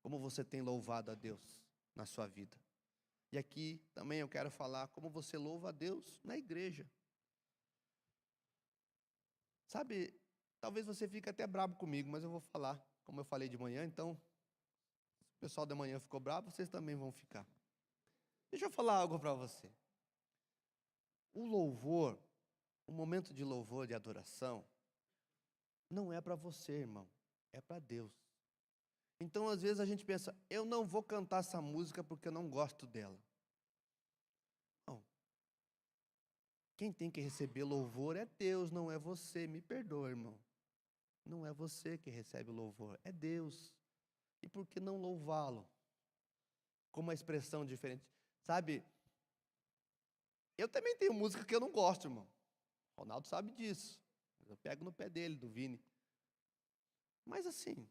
Como você tem louvado a Deus na sua vida? E aqui também eu quero falar como você louva a Deus na igreja. Sabe, talvez você fique até bravo comigo, mas eu vou falar, como eu falei de manhã, então O pessoal da manhã ficou bravo, vocês também vão ficar. Deixa eu falar algo para você. O louvor, o momento de louvor, de adoração, não é para você, irmão, é para Deus. Então, às vezes a gente pensa, eu não vou cantar essa música porque eu não gosto dela. Não. Quem tem que receber louvor é Deus, não é você. Me perdoa, irmão. Não é você que recebe o louvor, é Deus. E por que não louvá-lo? Com uma expressão diferente. Sabe, eu também tenho música que eu não gosto, irmão. O Ronaldo sabe disso. Eu pego no pé dele, do Vini. Mas assim,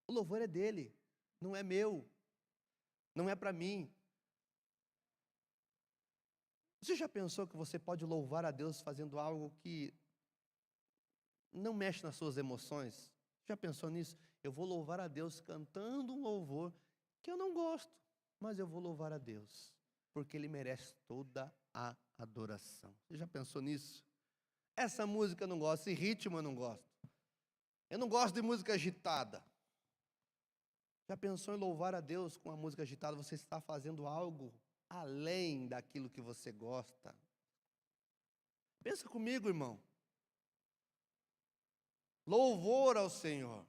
o louvor é dele, não é meu, não é para mim. Você já pensou que você pode louvar a Deus fazendo algo que não mexe nas suas emoções? Já pensou nisso? Eu vou louvar a Deus cantando um louvor que eu não gosto, mas eu vou louvar a Deus, porque Ele merece toda a adoração. Você já pensou nisso? Essa música eu não gosto, esse ritmo eu não gosto. Eu não gosto de música agitada. Já pensou em louvar a Deus com a música agitada? Você está fazendo algo além daquilo que você gosta. Pensa comigo, irmão. Louvor ao Senhor.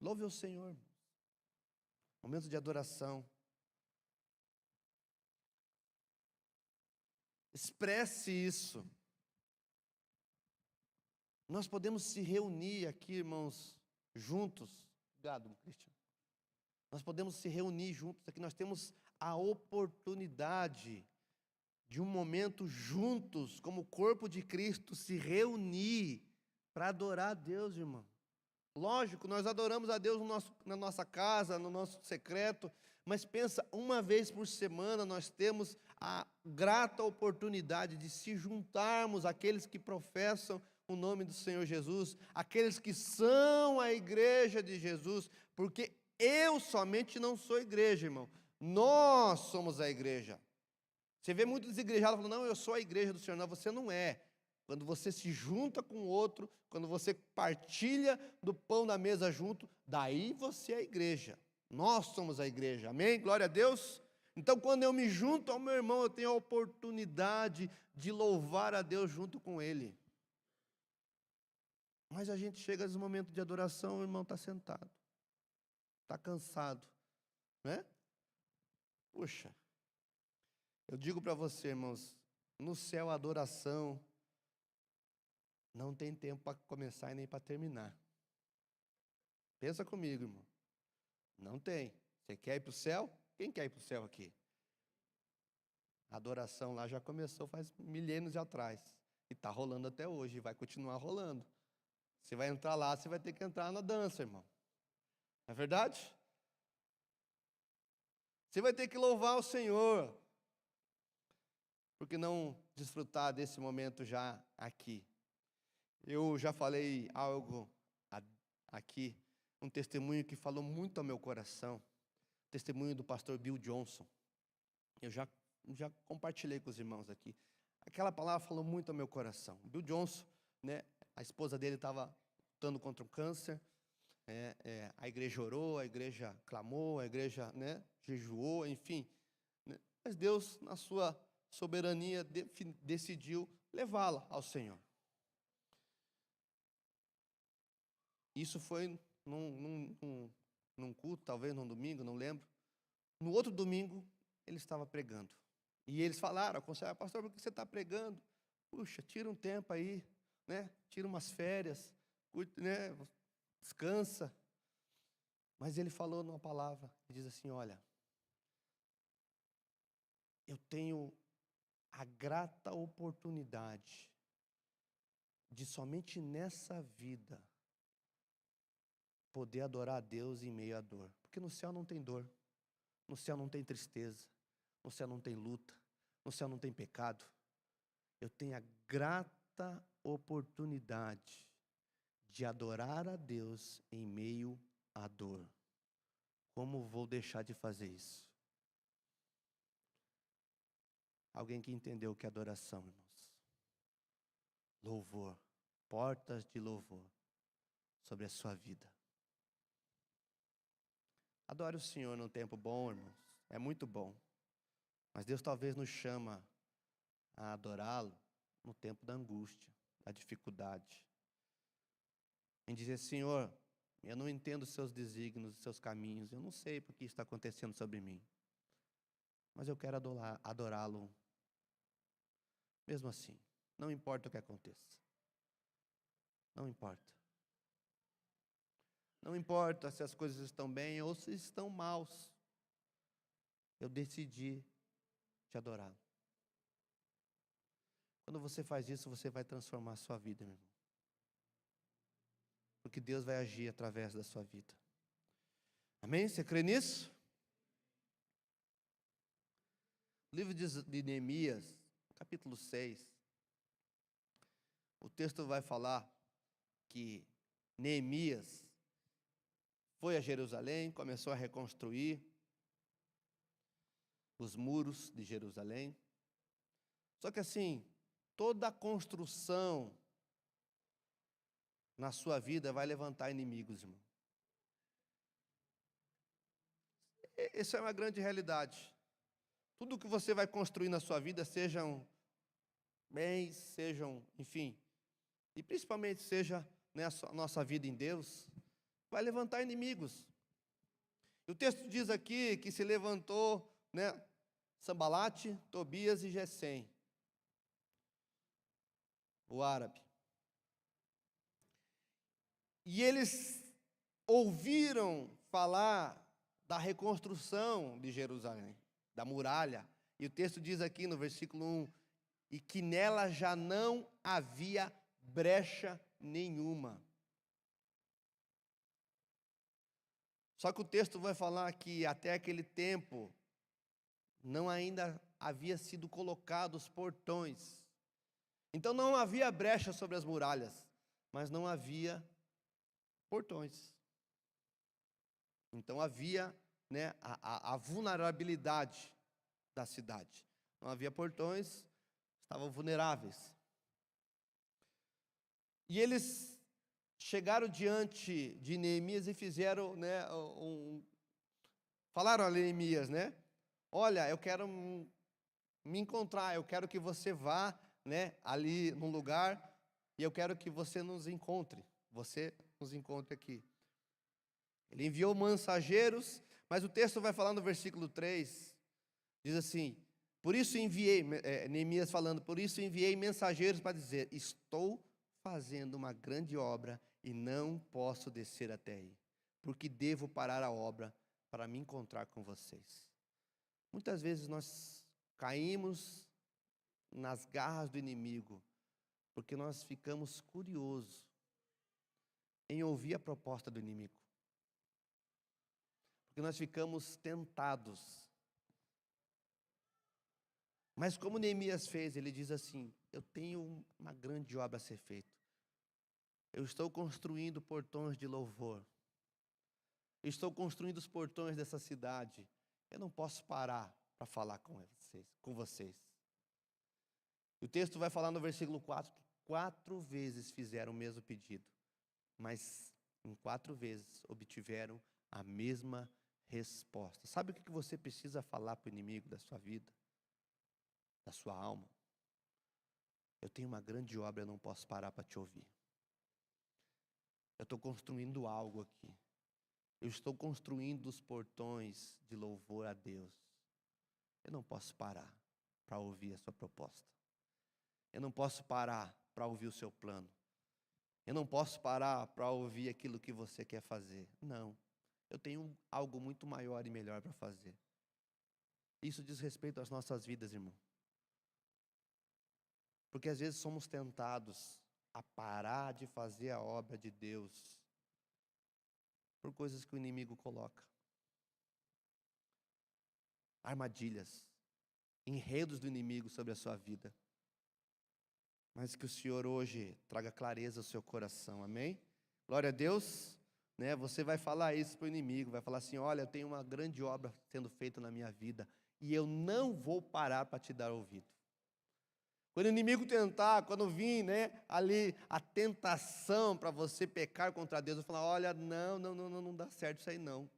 Louve ao Senhor. Momento de adoração. Expresse isso. Nós podemos se reunir aqui, irmãos, juntos. Obrigado, Cristian. Nós podemos se reunir juntos aqui. Nós temos a oportunidade de um momento juntos, como corpo de Cristo, se reunir para adorar a Deus, irmão. Lógico, nós adoramos a Deus na nossa casa, no nosso secreto, mas pensa, uma vez por semana nós temos a grata oportunidade de se juntarmos àqueles que professam o nome do Senhor Jesus, aqueles que são a igreja de Jesus, porque eu somente não sou igreja, irmão, nós somos a igreja. Você vê muitos desigrejados falando, não, eu sou a igreja do Senhor. Não, você não é. Quando você se junta com o outro, quando você partilha do pão da mesa junto, daí você é a igreja. Nós somos a igreja, amém? Glória a Deus. Então, quando eu me junto ao meu irmão, eu tenho a oportunidade de louvar a Deus junto com ele. Mas a gente chega nesse momento de adoração, o irmão está sentado, está cansado, né? Puxa. Eu digo para você, irmãos, no céu a adoração não tem tempo para começar e nem para terminar. Pensa comigo, irmão. Não tem. Você quer ir para o céu? Quem quer ir para o céu aqui? A adoração lá já começou faz milênios atrás. E está rolando até hoje, e vai continuar rolando. Você vai entrar lá, você vai ter que entrar na dança, irmão. Não é verdade? Você vai ter que louvar o Senhor. Por que não desfrutar desse momento já aqui? Eu já falei algo aqui, um testemunho que falou muito ao meu coração, testemunho do pastor Bill Johnson. Eu já compartilhei com os irmãos aqui. Aquela palavra falou muito ao meu coração. Bill Johnson, né, a esposa dele estava lutando contra o câncer, a igreja orou, a igreja clamou, a igreja, né, jejuou, enfim. Né, mas Deus, na sua soberania, decidiu levá-la ao Senhor. Isso foi num culto, talvez num domingo, não lembro. No outro domingo, ele estava pregando. E eles falaram, aconselharam, pastor, por que você está pregando? Puxa, tira um tempo aí, né? Tira umas férias, né? Descansa. Mas ele falou numa palavra, ele diz assim, olha, eu tenho a grata oportunidade de somente nessa vida poder adorar a Deus em meio à dor. Porque no céu não tem dor, no céu não tem tristeza, no céu não tem luta, no céu não tem pecado. Eu tenho a grata oportunidade de adorar a Deus em meio à dor. Como vou deixar de fazer isso? Alguém que entendeu o que é adoração, irmãos? Louvor. portas de louvor sobre a sua vida. Adore o Senhor num tempo bom, irmãos. É muito bom. Mas Deus talvez nos chama a adorá-lo no tempo da angústia, da dificuldade. Em dizer, Senhor, eu não entendo os seus desígnios, os seus caminhos. Eu não sei por que está acontecendo sobre mim. Mas eu quero adorá-lo mesmo assim. Não importa o que aconteça. Não importa. Não importa se as coisas estão bem ou se estão maus. Eu decidi te adorar. Quando você faz isso, você vai transformar a sua vida, meu irmão. Porque Deus vai agir através da sua vida. Amém? Você crê nisso? O livro de Neemias, capítulo 6. O texto vai falar que Neemias foi a Jerusalém, começou a reconstruir os muros de Jerusalém. Só que assim, toda a construção na sua vida vai levantar inimigos, irmão. Essa é uma grande realidade. Tudo que você vai construir na sua vida, sejam bens, sejam, enfim, e principalmente seja a nossa vida em Deus, vai levantar inimigos. E o texto diz aqui que se levantou, Sambalate, Tobias e Gesem, o árabe. E eles ouviram falar da reconstrução de Jerusalém, da muralha. E o texto diz aqui no versículo 1, e que nela já não havia brecha nenhuma. Só que o texto vai falar que até aquele tempo não ainda havia sido colocados portões. Então não havia brecha sobre as muralhas, mas não havia portões. Então havia a vulnerabilidade da cidade. Não havia portões, estavam vulneráveis. E eles chegaram diante de Neemias e fizeram, falaram a Neemias, olha, eu quero me encontrar, eu quero que você vá, ali num lugar, e eu quero que você nos encontre aqui. Ele enviou mensageiros, mas o texto vai falar no versículo 3, diz assim, por isso enviei, Neemias falando, por isso enviei mensageiros para dizer, estou fazendo uma grande obra e não posso descer até aí, porque devo parar a obra para me encontrar com vocês. Muitas vezes nós caímos nas garras do inimigo, porque nós ficamos curiosos em ouvir a proposta do inimigo. Porque nós ficamos tentados. Mas como Neemias fez, ele diz assim, eu tenho uma grande obra a ser feita. Eu estou construindo portões de louvor. Eu estou construindo os portões dessa cidade. Eu não posso parar para falar com vocês. E o texto vai falar no versículo 4, que 4 vezes fizeram o mesmo pedido. Mas em 4 vezes obtiveram a mesma resposta. Sabe o que você precisa falar para o inimigo da sua vida? Da sua alma? Eu tenho uma grande obra, eu não posso parar para te ouvir. Eu estou construindo algo aqui. Eu estou construindo os portões de louvor a Deus. Eu não posso parar para ouvir a sua proposta. Eu não posso parar para ouvir o seu plano. Eu não posso parar para ouvir aquilo que você quer fazer. Não. Eu tenho algo muito maior e melhor para fazer. Isso diz respeito às nossas vidas, irmão. Porque às vezes somos tentados a parar de fazer a obra de Deus por coisas que o inimigo coloca. Armadilhas, enredos do inimigo sobre a sua vida. Mas que o Senhor hoje traga clareza ao seu coração, amém? Glória a Deus, Você vai falar isso para o inimigo, vai falar assim, olha, eu tenho uma grande obra sendo feita na minha vida, e eu não vou parar para te dar ouvido. Quando o inimigo tentar, quando vir, né, ali a tentação para você pecar contra Deus, eu falar, olha, não dá certo isso aí não.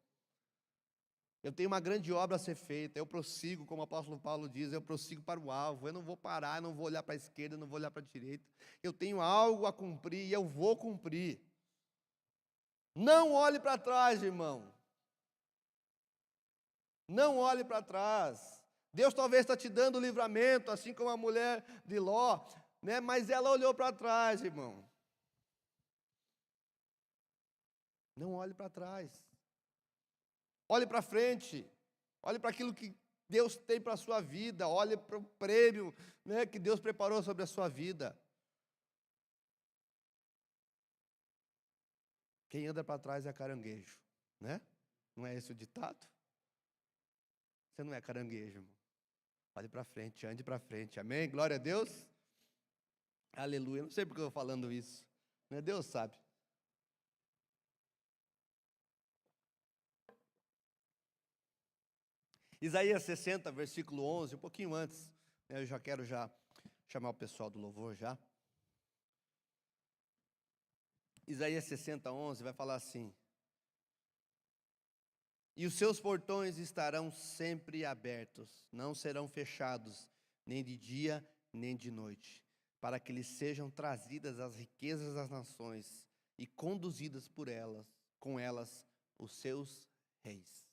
Eu tenho uma grande obra a ser feita, eu prossigo, como o apóstolo Paulo diz, eu prossigo para o alvo, eu não vou parar, eu não vou olhar para a esquerda, eu não vou olhar para a direita. Eu tenho algo a cumprir e eu vou cumprir. Não olhe para trás, irmão. Não olhe para trás. Deus talvez está te dando livramento, assim como a mulher de Ló, né? Mas ela olhou para trás, irmão. Não olhe para trás. Olhe para frente. Olhe para aquilo que Deus tem para a sua vida. Olhe para o prêmio, né, que Deus preparou sobre a sua vida. Quem anda para trás é caranguejo, né? Não é esse o ditado? Você não é caranguejo, irmão. Olhe para frente, ande para frente. Amém? Glória a Deus. Aleluia. Não sei porque eu estou falando isso, né? Deus sabe. Isaías 60, versículo 11, um pouquinho antes, né, eu já quero chamar o pessoal do louvor já. Isaías 60, 11 vai falar assim: e os seus portões estarão sempre abertos, não serão fechados, nem de dia, nem de noite, para que lhes sejam trazidas as riquezas das nações e conduzidas por elas, com elas, os seus reis.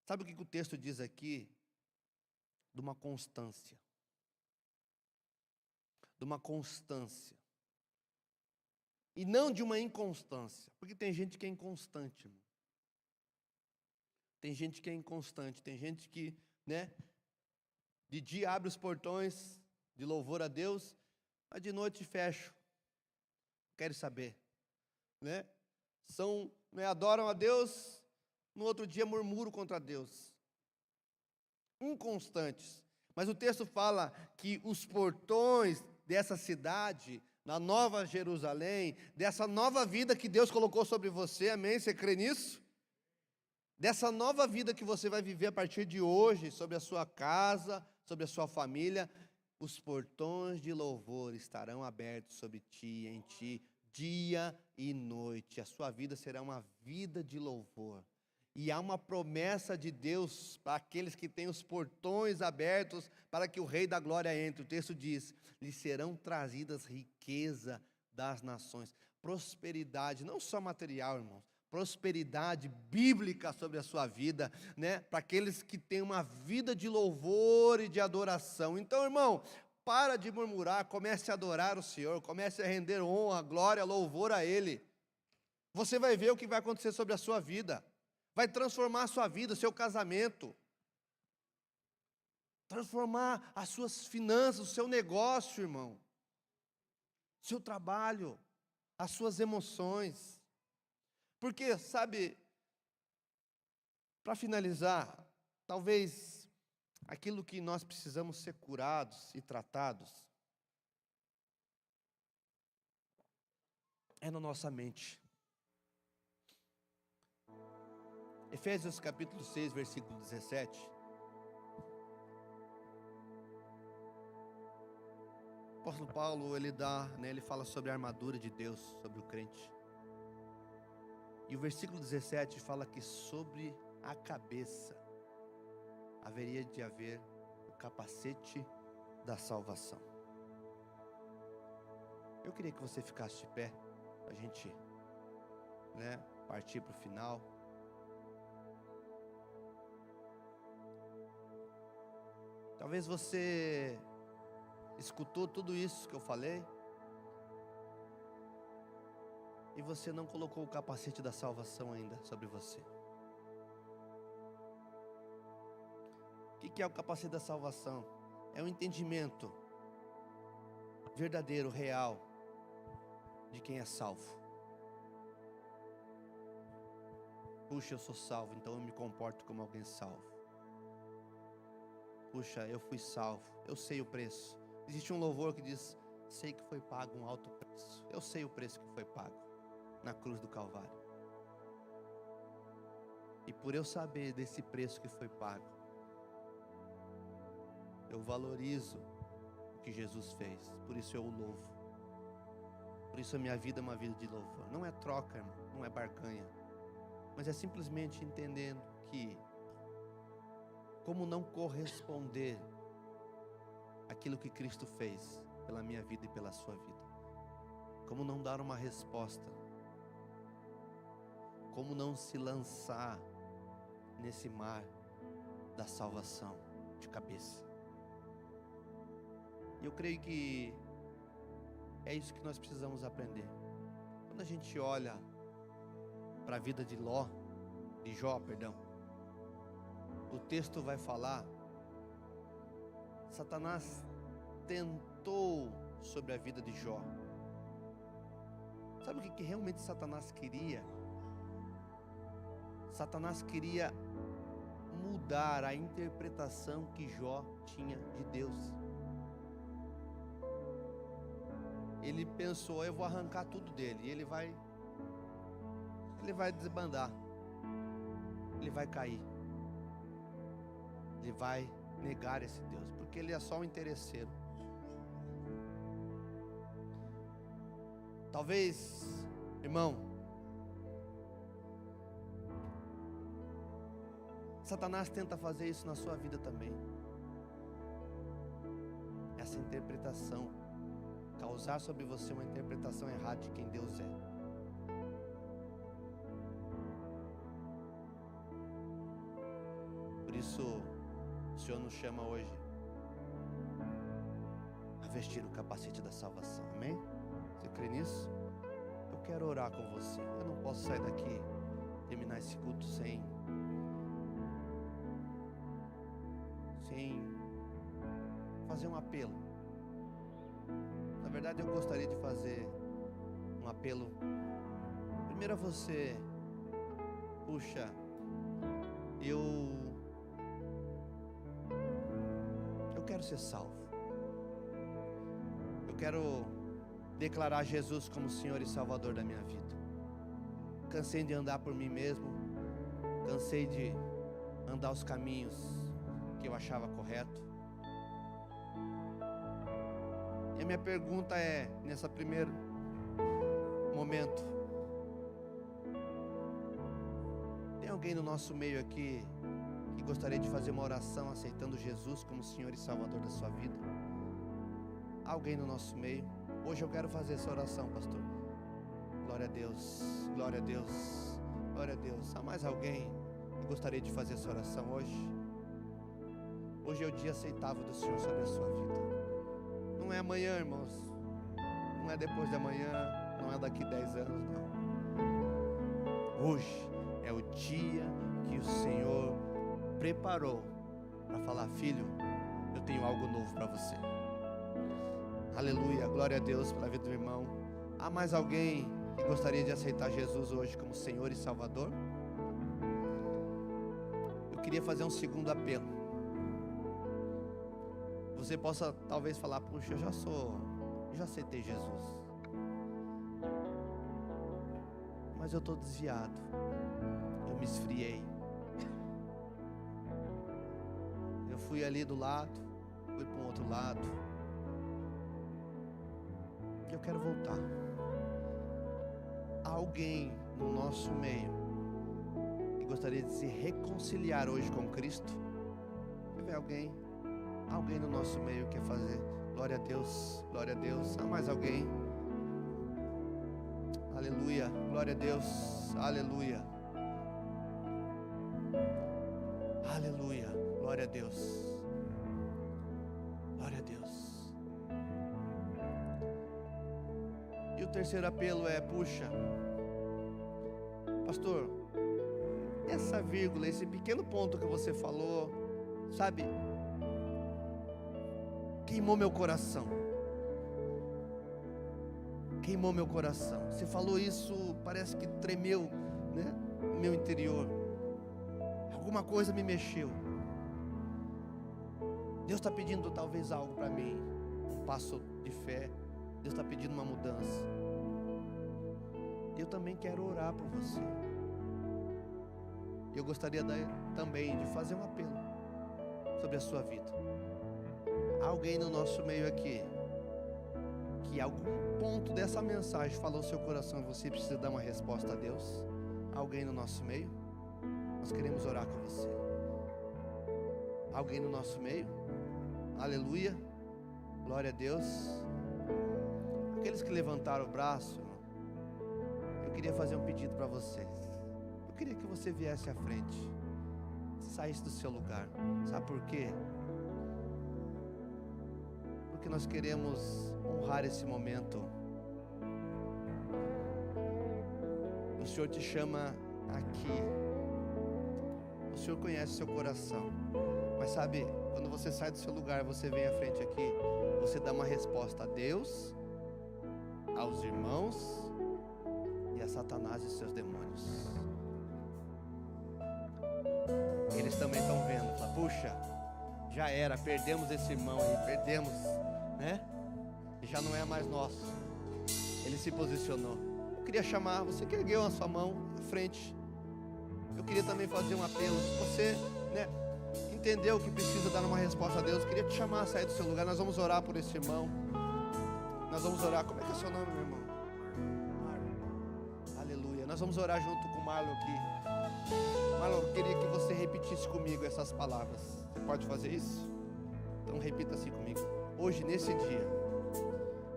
Sabe o que o texto diz aqui? De uma constância. De uma constância. E não de uma inconstância. Porque tem gente que é inconstante, irmão. Tem gente que é inconstante. Tem gente que, né, de dia abre os portões de louvor a Deus, mas de noite fecha. Quero saber, né? Adoram a Deus, no outro dia murmuram contra Deus. Inconstantes. Mas o texto fala que os portões dessa cidade, na Nova Jerusalém, dessa nova vida que Deus colocou sobre você, amém? Você crê nisso? Dessa nova vida que você vai viver a partir de hoje, sobre a sua casa, sobre a sua família, os portões de louvor estarão abertos sobre ti, em ti, dia e noite. A sua vida será uma vida de louvor. E há uma promessa de Deus para aqueles que têm os portões abertos para que o Rei da Glória entre. O texto diz: lhes serão trazidas riqueza das nações, prosperidade, não só material, irmãos, prosperidade bíblica sobre a sua vida, né? Para aqueles que têm uma vida de louvor e de adoração. Então, irmão, para de murmurar, comece a adorar o Senhor, comece a render honra, glória, louvor a Ele. Você vai ver o que vai acontecer sobre a sua vida. Vai transformar a sua vida, o seu casamento. Transformar as suas finanças, o seu negócio, irmão. O seu trabalho, as suas emoções. Porque, sabe, para finalizar, talvez aquilo que nós precisamos ser curados e tratados é na nossa mente. Efésios capítulo 6, versículo 17. O apóstolo Paulo, ele fala sobre a armadura de Deus, sobre o crente. E o versículo 17 fala que sobre a cabeça haveria de haver o capacete da salvação. Eu queria que você ficasse de pé, para a gente, né, partir para o final. Talvez você escutou tudo isso que eu falei e você não colocou o capacete da salvação ainda sobre você. O que é o capacete da salvação? É um entendimento verdadeiro, real, de quem é salvo. Puxa, eu sou salvo, então eu me comporto como alguém salvo. Puxa, eu fui salvo, eu sei o preço. Existe um louvor que diz: sei que foi pago um alto preço. Eu sei o preço que foi pago na cruz do Calvário. E por eu saber desse preço que foi pago, eu valorizo que Jesus fez. Por isso eu o louvo. Por isso a minha vida é uma vida de louvor. Não é troca, irmão, não é barganha, mas é simplesmente entendendo que como não corresponder àquilo que Cristo fez pela minha vida e pela sua vida. Como não dar uma resposta. Como não se lançar nesse mar da salvação de cabeça. E eu creio que é isso que nós precisamos aprender. Quando a gente olha para a vida de Jó, o texto vai falar, Satanás tentou sobre a vida de Jó. Sabe o que realmente Satanás queria? Satanás queria mudar a interpretação que Jó tinha de Deus. Ele pensou, eu vou arrancar tudo dele, e ele vai desbandar, ele vai cair, ele vai negar esse Deus, porque ele é só um interesseiro. Talvez, irmão, Satanás tenta fazer isso na sua vida também. Essa interpretação, causar sobre você uma interpretação errada de quem Deus é. Por isso, o Senhor nos chama hoje a vestir o capacete da salvação, amém? Você crê nisso? Eu quero orar com você. Eu não posso sair daqui, terminar esse culto sem fazer um apelo. Na verdade, eu gostaria de fazer um apelo. Primeiro a você, puxa, eu quero ser salvo. Eu quero declarar Jesus como Senhor e Salvador da minha vida. Cansei de andar por mim mesmo. Cansei de andar os caminhos que eu achava correto. E a minha pergunta é, nesse primeiro momento, tem alguém no nosso meio aqui que gostaria de fazer uma oração aceitando Jesus como Senhor e Salvador da sua vida? Alguém no nosso meio? Hoje eu quero fazer essa oração, pastor. Glória a Deus, glória a Deus, glória a Deus. Há mais alguém que gostaria de fazer essa oração hoje? Hoje é o dia aceitável do Senhor sobre a sua vida. Não é amanhã, irmãos. Não é depois de amanhã. Não é daqui 10 anos, não. Hoje é o dia que o Senhor preparou para falar, filho, eu tenho algo novo para você. Aleluia, glória a Deus pela vida do irmão. Há mais alguém que gostaria de aceitar Jesus hoje como Senhor e Salvador? Eu queria fazer um segundo apelo. Você possa talvez falar, puxa, eu já aceitei Jesus, mas eu estou desviado, eu me esfriei, eu fui ali do lado, fui para um outro lado, eu quero voltar. Há alguém no nosso meio que gostaria de se reconciliar hoje com Cristo? Se tiver alguém no nosso meio quer fazer, glória a Deus, glória a Deus. Há mais alguém? Aleluia, glória a Deus, aleluia, aleluia, glória a Deus, glória a Deus. E o terceiro apelo é, puxa, pastor, essa vírgula, esse pequeno ponto que você falou, sabe, queimou meu coração. Queimou meu coração. Você falou isso, parece que tremeu, né? O meu interior. Alguma coisa me mexeu. Deus está pedindo talvez algo para mim. Um passo de fé. Deus está pedindo uma mudança. Eu também quero orar por você. Eu gostaria também de fazer um apelo sobre a sua vida. alguém no nosso meio aqui, que algum ponto dessa mensagem falou no seu coração e você precisa dar uma resposta a Deus? Alguém no nosso meio? Nós queremos orar com você. Alguém no nosso meio? Aleluia, glória a Deus. Aqueles que levantaram o braço, eu queria fazer um pedido para vocês. Eu queria que você viesse à frente, saísse do seu lugar. Sabe por quê? Porque nós queremos honrar esse momento. O Senhor te chama aqui. O Senhor conhece seu coração. Mas sabe, quando você sai do seu lugar, você vem à frente aqui, você dá uma resposta a Deus, aos irmãos e a Satanás e seus demônios. Eles também estão vendo, fala, puxa, já era, perdemos esse irmão aí, perdemos, né? Já não é mais nosso. Ele se posicionou. Eu queria chamar, você que ergueu a sua mão à frente, eu queria também fazer um apelo. Se você, né, entendeu que precisa dar uma resposta a Deus, eu queria te chamar a sair do seu lugar. Nós vamos orar por esse irmão. Nós vamos orar. Como é que é o seu nome, meu irmão? Marlon. Aleluia. Nós vamos orar junto com o Marlon aqui. Marlon, eu queria que você repetisse comigo essas palavras. Você pode fazer isso? Então repita assim comigo. Hoje, nesse dia,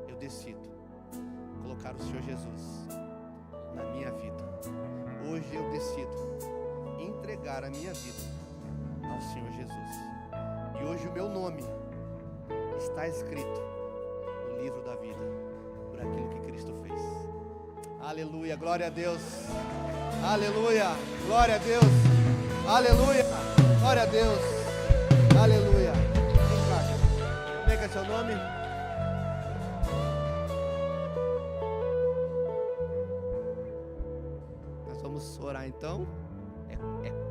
eu decido colocar o Senhor Jesus na minha vida. Hoje eu decido entregar a minha vida ao Senhor Jesus. E hoje o meu nome está escrito no livro da vida, por aquilo que Cristo fez. Aleluia, glória a Deus. Aleluia, glória a Deus. Aleluia, glória a Deus. Aleluia. Vem cá, cara. Como é que é seu nome? Nós vamos orar então.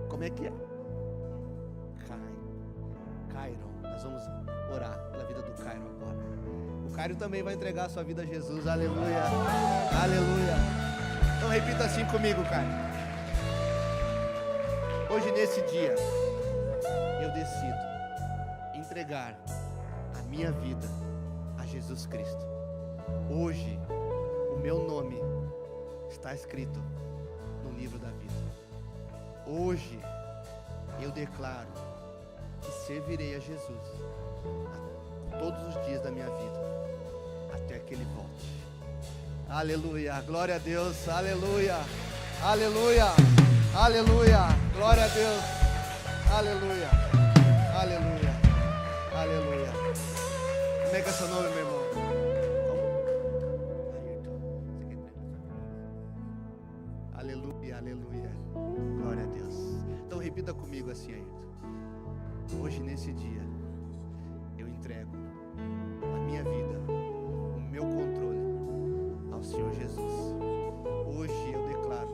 Como é que é? Cairo. Nós vamos orar pela vida do Cairo agora. O Cairo também vai entregar a sua vida a Jesus. Aleluia. Aleluia. Então repita assim comigo, Cairo. Hoje nesse dia eu decido entregar a minha vida a Jesus Cristo. Hoje o meu nome está escrito no livro da vida. Hoje eu declaro que servirei a Jesus todos os dias da minha vida, até que Ele volte. Aleluia, glória a Deus, aleluia, aleluia, aleluia, glória a Deus, aleluia, aleluia, aleluia. Como é que é seu nome, meu irmão? Aleluia, aleluia, glória a Deus. Então repita comigo assim, Ayrton. Hoje nesse dia eu entrego a minha vida, o meu controle ao Senhor Jesus. Hoje eu declaro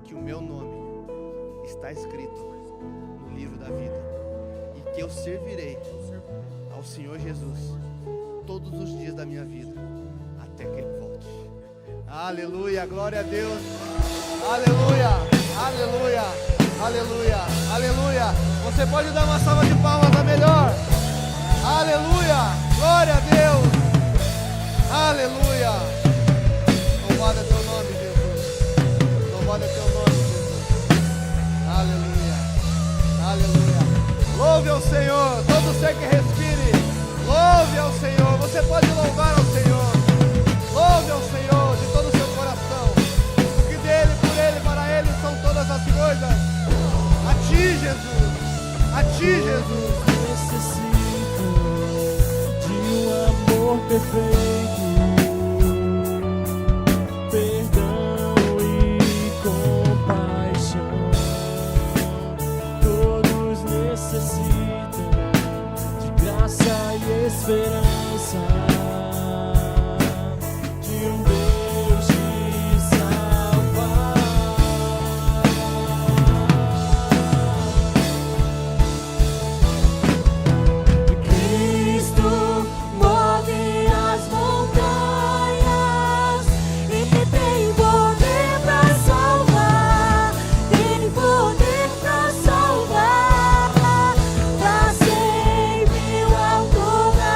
que o meu nome está escrito no livro da vida e que eu servirei ao Senhor Jesus todos os dias da minha vida até que Ele volte. Aleluia, glória a Deus. Aleluia, aleluia, aleluia, aleluia. Você pode dar uma salva de palmas a melhor. Aleluia, glória a Deus. Aleluia. Louvado é teu nome, Jesus. Louvado é teu nome, Jesus. Aleluia, aleluia. Louve ao Senhor, todo ser que respire. Louve ao Senhor. Você pode louvar ao Senhor. Louve ao Senhor de todo o seu coração. Porque dele, por ele, para ele são todas as coisas. A ti, Jesus. A ti, Jesus. Necessito de um amor perfeito, perdão e compaixão. Todos necessitam de graça e esperança, de um Deus que salva. Cristo move as montanhas e tem poder pra salvar, tem poder pra salvar, pra sempre o autor da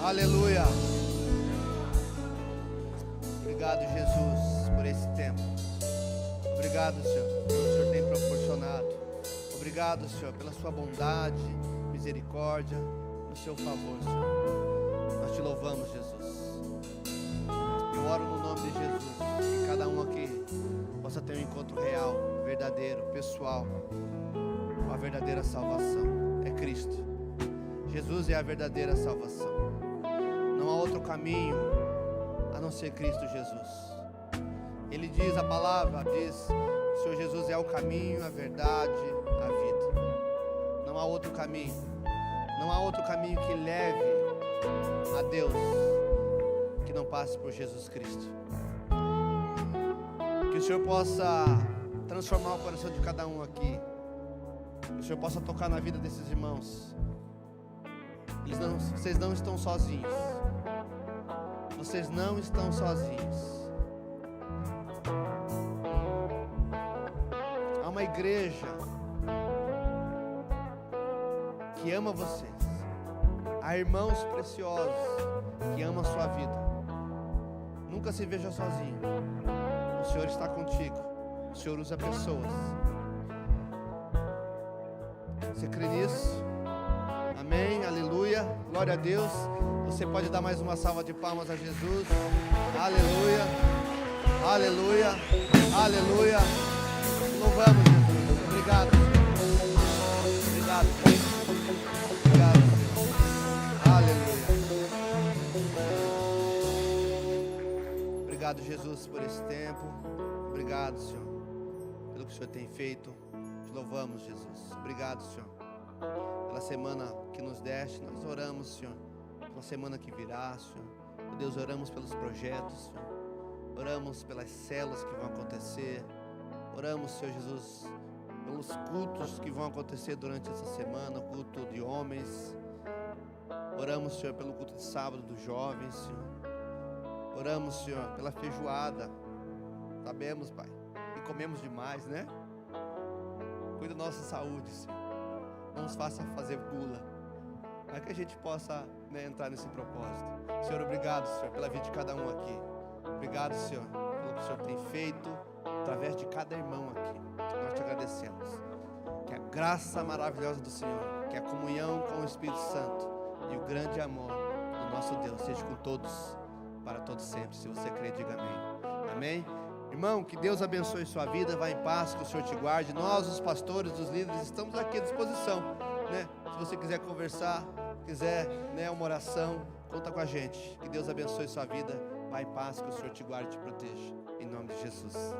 Aleluia. Obrigado, Jesus, por esse tempo. Obrigado, Senhor, pelo que o Senhor tem proporcionado. Obrigado, Senhor, pela sua bondade, misericórdia, no seu favor, Senhor. Nós te louvamos, Jesus. Eu oro no nome de Jesus, que cada um aqui possa ter um encontro real, verdadeiro, pessoal, com a verdadeira salvação. É Cristo. Jesus é a verdadeira salvação. Não há outro caminho a não ser Cristo Jesus. Ele diz, a palavra diz, o Senhor Jesus é o caminho, a verdade, a vida. Não há outro caminho. Não há outro caminho que leve a Deus que não passe por Jesus Cristo. Que o Senhor possa transformar o coração de cada um aqui. Que o Senhor possa tocar na vida desses irmãos. Vocês não estão sozinhos. Vocês não estão sozinhos. Há uma igreja que ama vocês. Há irmãos preciosos que amam a sua vida. Nunca se veja sozinho. O Senhor está contigo. O Senhor usa pessoas. Você crê nisso? Amém, aleluia, glória a Deus. Você pode dar mais uma salva de palmas a Jesus. Aleluia, aleluia, aleluia. Louvamos Jesus. Obrigado. Obrigado. Obrigado. Aleluia. Obrigado, Jesus, por esse tempo. Obrigado, Senhor, pelo que o Senhor tem feito. Te louvamos, Jesus. Obrigado, Senhor, pela semana que nos deste. Nós oramos, Senhor, pela semana que virá, Senhor. Meu Deus, oramos pelos projetos, Senhor. Oramos pelas células que vão acontecer. Oramos, Senhor Jesus, pelos cultos que vão acontecer durante essa semana, o culto de homens. Oramos, Senhor, pelo culto de sábado dos jovens, Senhor. Oramos, Senhor, pela feijoada. Sabemos, Pai, que comemos demais, né? Cuida da nossa saúde, Senhor. Não nos faça fazer gula, para que a gente possa, né, entrar nesse propósito. Senhor, obrigado, Senhor, pela vida de cada um aqui. Obrigado, Senhor, pelo que o Senhor tem feito através de cada irmão aqui. Nós te agradecemos. Que a graça maravilhosa do Senhor, que a comunhão com o Espírito Santo e o grande amor do nosso Deus seja com todos, para todos sempre. Se você crê, diga amém. Amém? Irmão, que Deus abençoe sua vida. Vá em paz, que o Senhor te guarde. Nós, os pastores, os líderes, estamos aqui à disposição, né? Se você quiser conversar, quiser, né, uma oração, conta com a gente. Que Deus abençoe sua vida. Vá em paz, que o Senhor te guarde e te proteja. Em nome de Jesus.